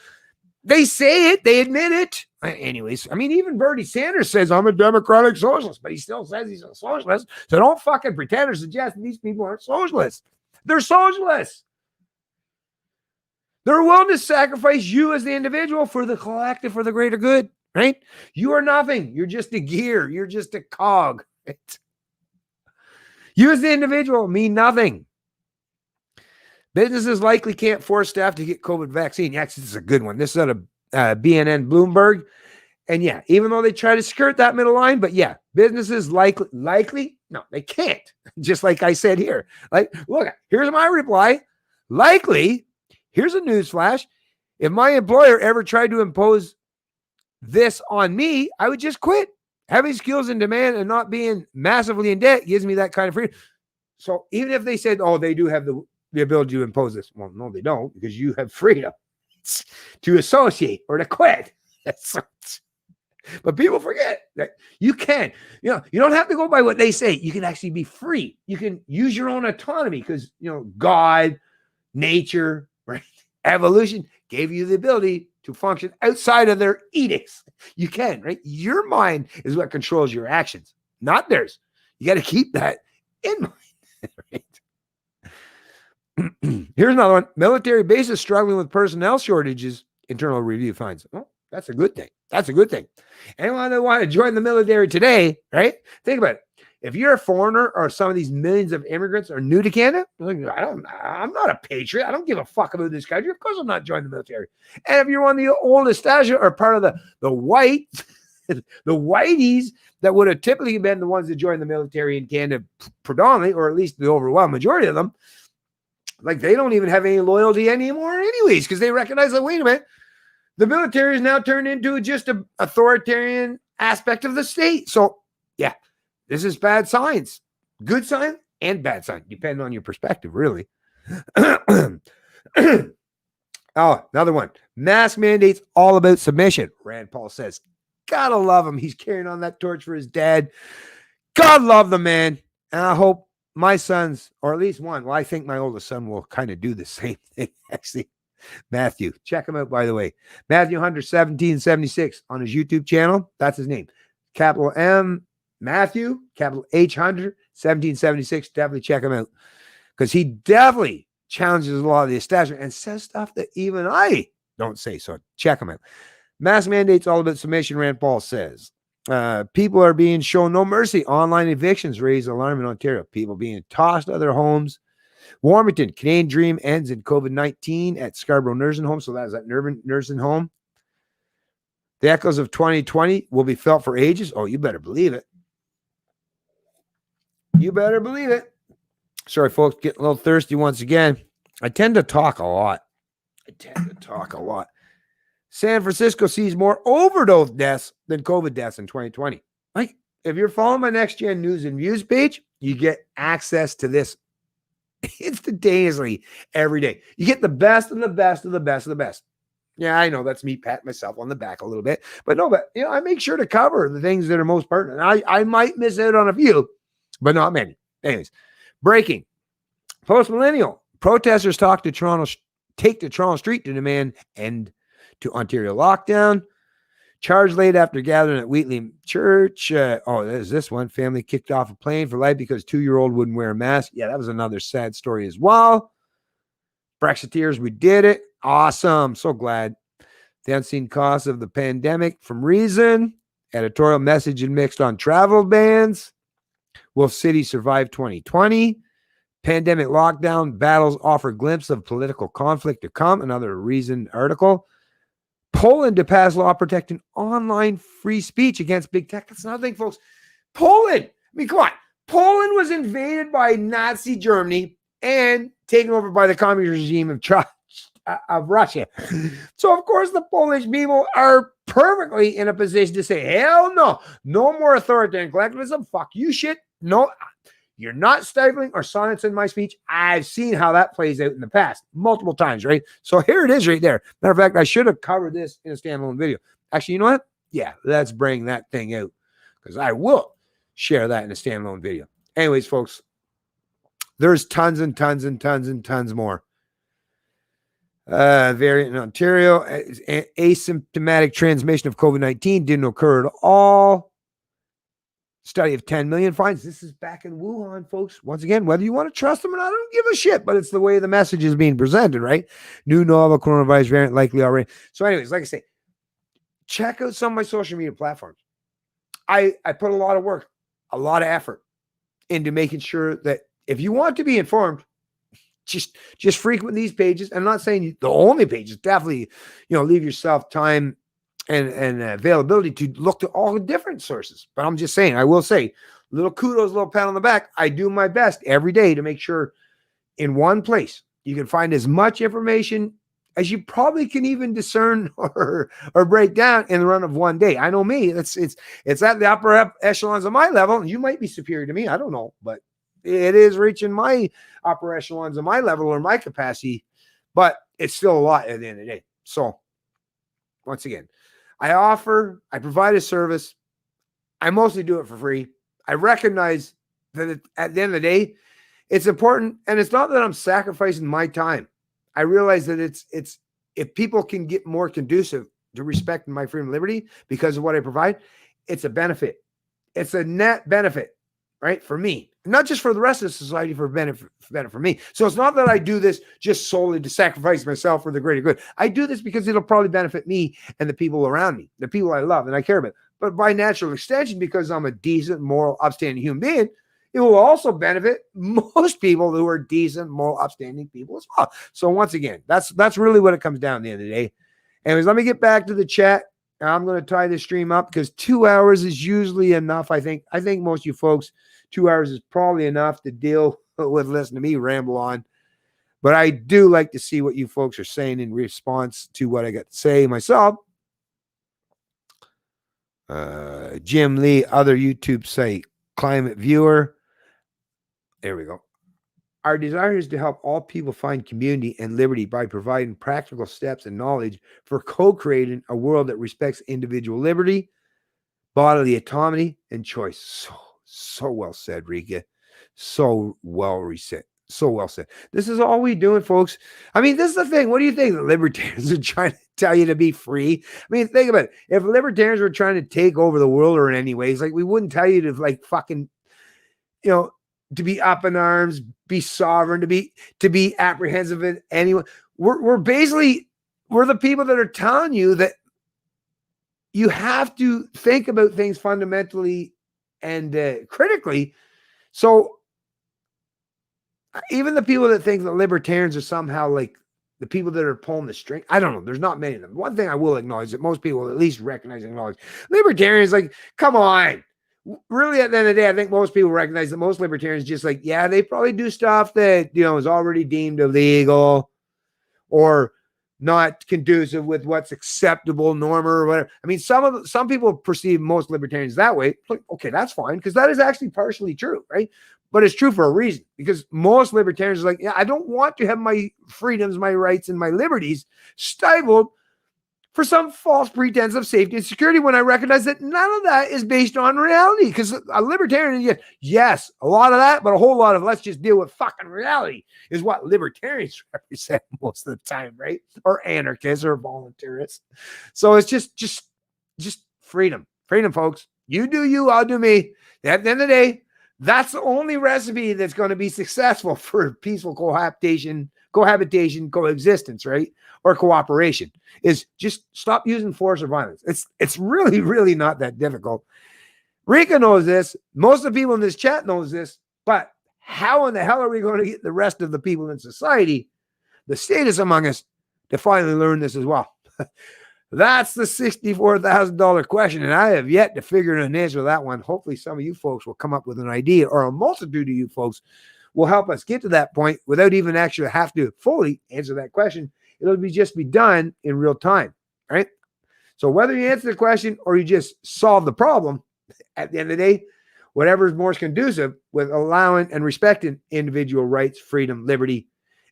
They say it. They admit it. Anyways, I mean, even Bernie Sanders says, I'm a democratic socialist, but he still says he's a socialist. So don't fucking pretend or suggest that these people aren't socialists. They're socialists. They're willing to sacrifice you as the individual for the collective, for the greater good, right? You are nothing. You're just a gear. You're just a cog. Right? You as the individual mean nothing. Businesses likely can't force staff to get COVID vaccine. Yeah, this is a good one. This is out of BNN Bloomberg. And yeah, even though they try to skirt that middle line, but yeah, businesses likely, no, they can't. Just like I said here. Like, look, here's my reply. Likely, here's a news flash. If my employer ever tried to impose this on me, I would just quit. Having skills in demand and not being massively in debt gives me that kind of freedom. So even if they said, oh, they do have the ability to impose this. Well, no, they don't, because you have freedom to associate or to quit. But people forget that you can. You don't have to go by what they say. You can actually be free. You can use your own autonomy because, God, nature, right? Evolution gave you the ability to function outside of their edicts. You can, right? Your mind is what controls your actions, not theirs. You got to keep that in mind, right? Here's another one. Military bases struggling with personnel shortages. Internal review finds. Well, that's a good thing. That's a good thing. Anyone that want to join the military today, right? Think about it. If you're a foreigner or some of these millions of immigrants are new to Canada, I'm not a patriot. I don't give a fuck about this country. Of course I'm not joining the military. And if you're one of the oldest or part of the white, the whiteys that would have typically been the ones that joined the military in Canada predominantly, or at least the overwhelming majority of them, like they don't even have any loyalty anymore anyways, because they recognize that, wait a minute, the military is now turned into just an authoritarian aspect of the state. So yeah, this is bad signs, good sign and bad sign, depending on your perspective, really. Oh, another one. Mask mandates all about submission. Rand Paul says, gotta love him. He's carrying on that torch for his dad. God love the man. And I hope my sons, or at least one, well, I think my oldest son will kind of do the same thing, actually. Matthew, check him out, by the way. Matthew Hunter 1776 on his YouTube channel. That's his name. Capital M, Matthew, capital H Hunter, 1776. Definitely check him out because he definitely challenges a lot of the establishment and says stuff that even I don't say. So check him out. Mask mandates all about submission, Rand Paul says. People are being shown no mercy. Online evictions raise alarm in Ontario. People being tossed out of their homes. Warmington, Canadian Dream ends in COVID-19 at Scarborough Nursing Home. So that is that nursing home. The echoes of 2020 will be felt for ages. Oh, you better believe it. You better believe it. Sorry, folks, getting a little thirsty once again. I tend to talk a lot. San Francisco sees more overdose deaths than COVID deaths in 2020. Like, if you're following my Next Gen News and Views page, you get access to this instantaneously every day. You get the best of the best of the best of the best. Yeah, I know that's me patting myself on the back a little bit, but I make sure to cover the things that are most pertinent. I might miss out on a few, but not many. Anyways, breaking. Post-millennial protesters take to Toronto Street to demand end to Ontario lockdown. Charge laid after gathering at Wheatley Church. There's this one. Family kicked off a plane for life because 2-year-old wouldn't wear a mask. Yeah, that was another sad story as well. Brexiteers, we did it. Awesome. So glad. The unseen cost of the pandemic from Reason. Editorial message and mixed on travel bans. Will City survive 2020? Pandemic lockdown battles offer glimpse of political conflict to come. Another Reason article. Poland to pass law protecting online free speech against big tech. That's another thing, folks. Poland. I mean, come on. Poland was invaded by Nazi Germany and taken over by the communist regime of Russia. So, of course, the Polish people are perfectly in a position to say, hell no, no more authoritarian collectivism. Fuck you shit. No, you're not stifling or silencing my speech. I've seen how that plays out in the past multiple times, right? So here it is right there. Matter of fact, I should have covered this in a standalone video. Actually, you know what? Yeah, let's bring that thing out because I will share that in a standalone video. Anyways, folks, there's tons and tons and tons and tons more. Variant in Ontario, asymptomatic transmission of COVID-19 didn't occur at all. Study of 10 million finds. This is back in Wuhan, folks. Once again, whether you want to trust them or not, I don't give a shit, but it's the way the message is being presented, right? New novel coronavirus variant likely already. So anyways, like I say, check out some of my social media platforms. I put a lot of work, a lot of effort into making sure that if you want to be informed, just frequent these pages. I'm not saying the only pages, definitely, leave yourself time and availability to look to all the different sources. But I'm just saying, I will say, little kudos, little pat on the back. I do my best every day to make sure in one place you can find as much information as you probably can even discern or break down in the run of one day. I know me, it's at the upper echelons of my level, and you might be superior to me. I don't know, but it is reaching my upper echelons of my level or my capacity, but it's still a lot at the end of the day. So once again, I provide a service. I mostly do it for free. I recognize that at the end of the day, it's important. And it's not that I'm sacrificing my time. I realize that it's if people can get more conducive to respecting my freedom and liberty because of what I provide, it's a benefit. It's a net benefit, right? For me, not just for the rest of society, for benefit for me. So it's not that I do this just solely to sacrifice myself for the greater good. I do this because it'll probably benefit me and the people around me, the people I love and I care about. But by natural extension, because I'm a decent, moral, upstanding human being, it will also benefit most people who are decent, moral, upstanding people as well. So once again, that's really what it comes down to the end of the day. Anyways, let me get back to the chat. I'm going to tie this stream up because 2 hours is usually enough. I think most of you folks, 2 hours is probably enough to deal with listening to me ramble on. But I do like to see what you folks are saying in response to what I got to say myself. Jim Lee, other YouTube site, Climate Viewer. There we go. Our desire is to help all people find community and liberty by providing practical steps and knowledge for co-creating a world that respects individual liberty, bodily autonomy, and choice. So well said, Rika. So well So well said. This is all we doing, folks. I mean, this is the thing. What do you think? The libertarians are trying to tell you to be free. I mean, think about it. If libertarians were trying to take over the world or in any ways, like we wouldn't tell you to like fucking, to be up in arms, be sovereign, to be apprehensive in anyone. We're basically the people that are telling you that you have to think about things fundamentally and critically. So even the people that think that libertarians are somehow like the people that are pulling the string, I don't know. There's not many of them. One thing I will acknowledge that most people at least recognize and acknowledge, libertarians, like, come on. Really, at the end of the day, I think most people recognize that most libertarians just like, yeah, they probably do stuff that, is already deemed illegal or not conducive with what's acceptable norm or whatever. I mean, some people perceive most libertarians that way. Like, okay, that's fine, because that is actually partially true, right? But it's true for a reason, because most libertarians are like, yeah, I don't want to have my freedoms, my rights, and my liberties stifled for some false pretense of safety and security, when I recognize that none of that is based on reality. Because a libertarian, yes, a lot of that, but a whole lot of let's just deal with fucking reality is what libertarians represent most of the time, right? Or anarchists or voluntarists. So it's just freedom. Freedom, folks. You do you, I'll do me. At the end of the day, that's the only recipe that's going to be successful for peaceful cohabitation, coexistence, right? Or cooperation, is just stop using force or violence. It's really, really not that difficult. Rika knows this. Most of the people in this chat knows this, but how in the hell are we going to get the rest of the people in society, the status among us, to finally learn this as well? That's the $64,000 question, and I have yet to figure out an answer to that one. Hopefully some of you folks will come up with an idea, or a multitude of you folks will help us get to that point without even actually have to fully answer that question. It'll just be done in real time, right? So whether you answer the question or you just solve the problem, at the end of the day, whatever is more conducive with allowing and respecting individual rights, freedom, liberty,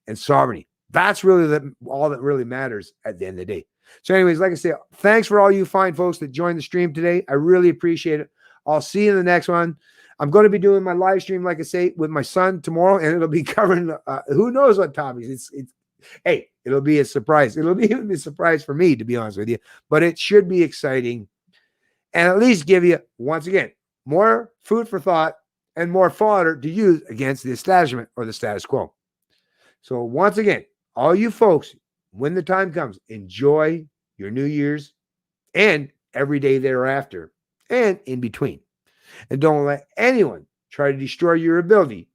and sovereignty. That's really all that really matters at the end of the day. So anyways, like I said, thanks for all you fine folks that joined the stream today. I really appreciate it. I'll see you in the next one. I'm going to be doing my live stream, like I say, with my son tomorrow, and it'll be covering who knows what topics. Hey, it'll be a surprise. It'll be even a surprise for me, to be honest with you, but it should be exciting and at least give you, once again, more food for thought and more fodder to use against the establishment or the status quo. So once again, all you folks, when the time comes, enjoy your New Year's and every day thereafter and in between. And don't let anyone try to destroy your ability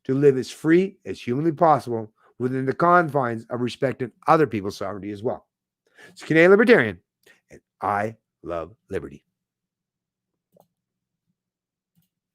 to live as free as humanly possible within the confines of respecting other people's sovereignty as well. It's Canadian Libertarian, and I love liberty.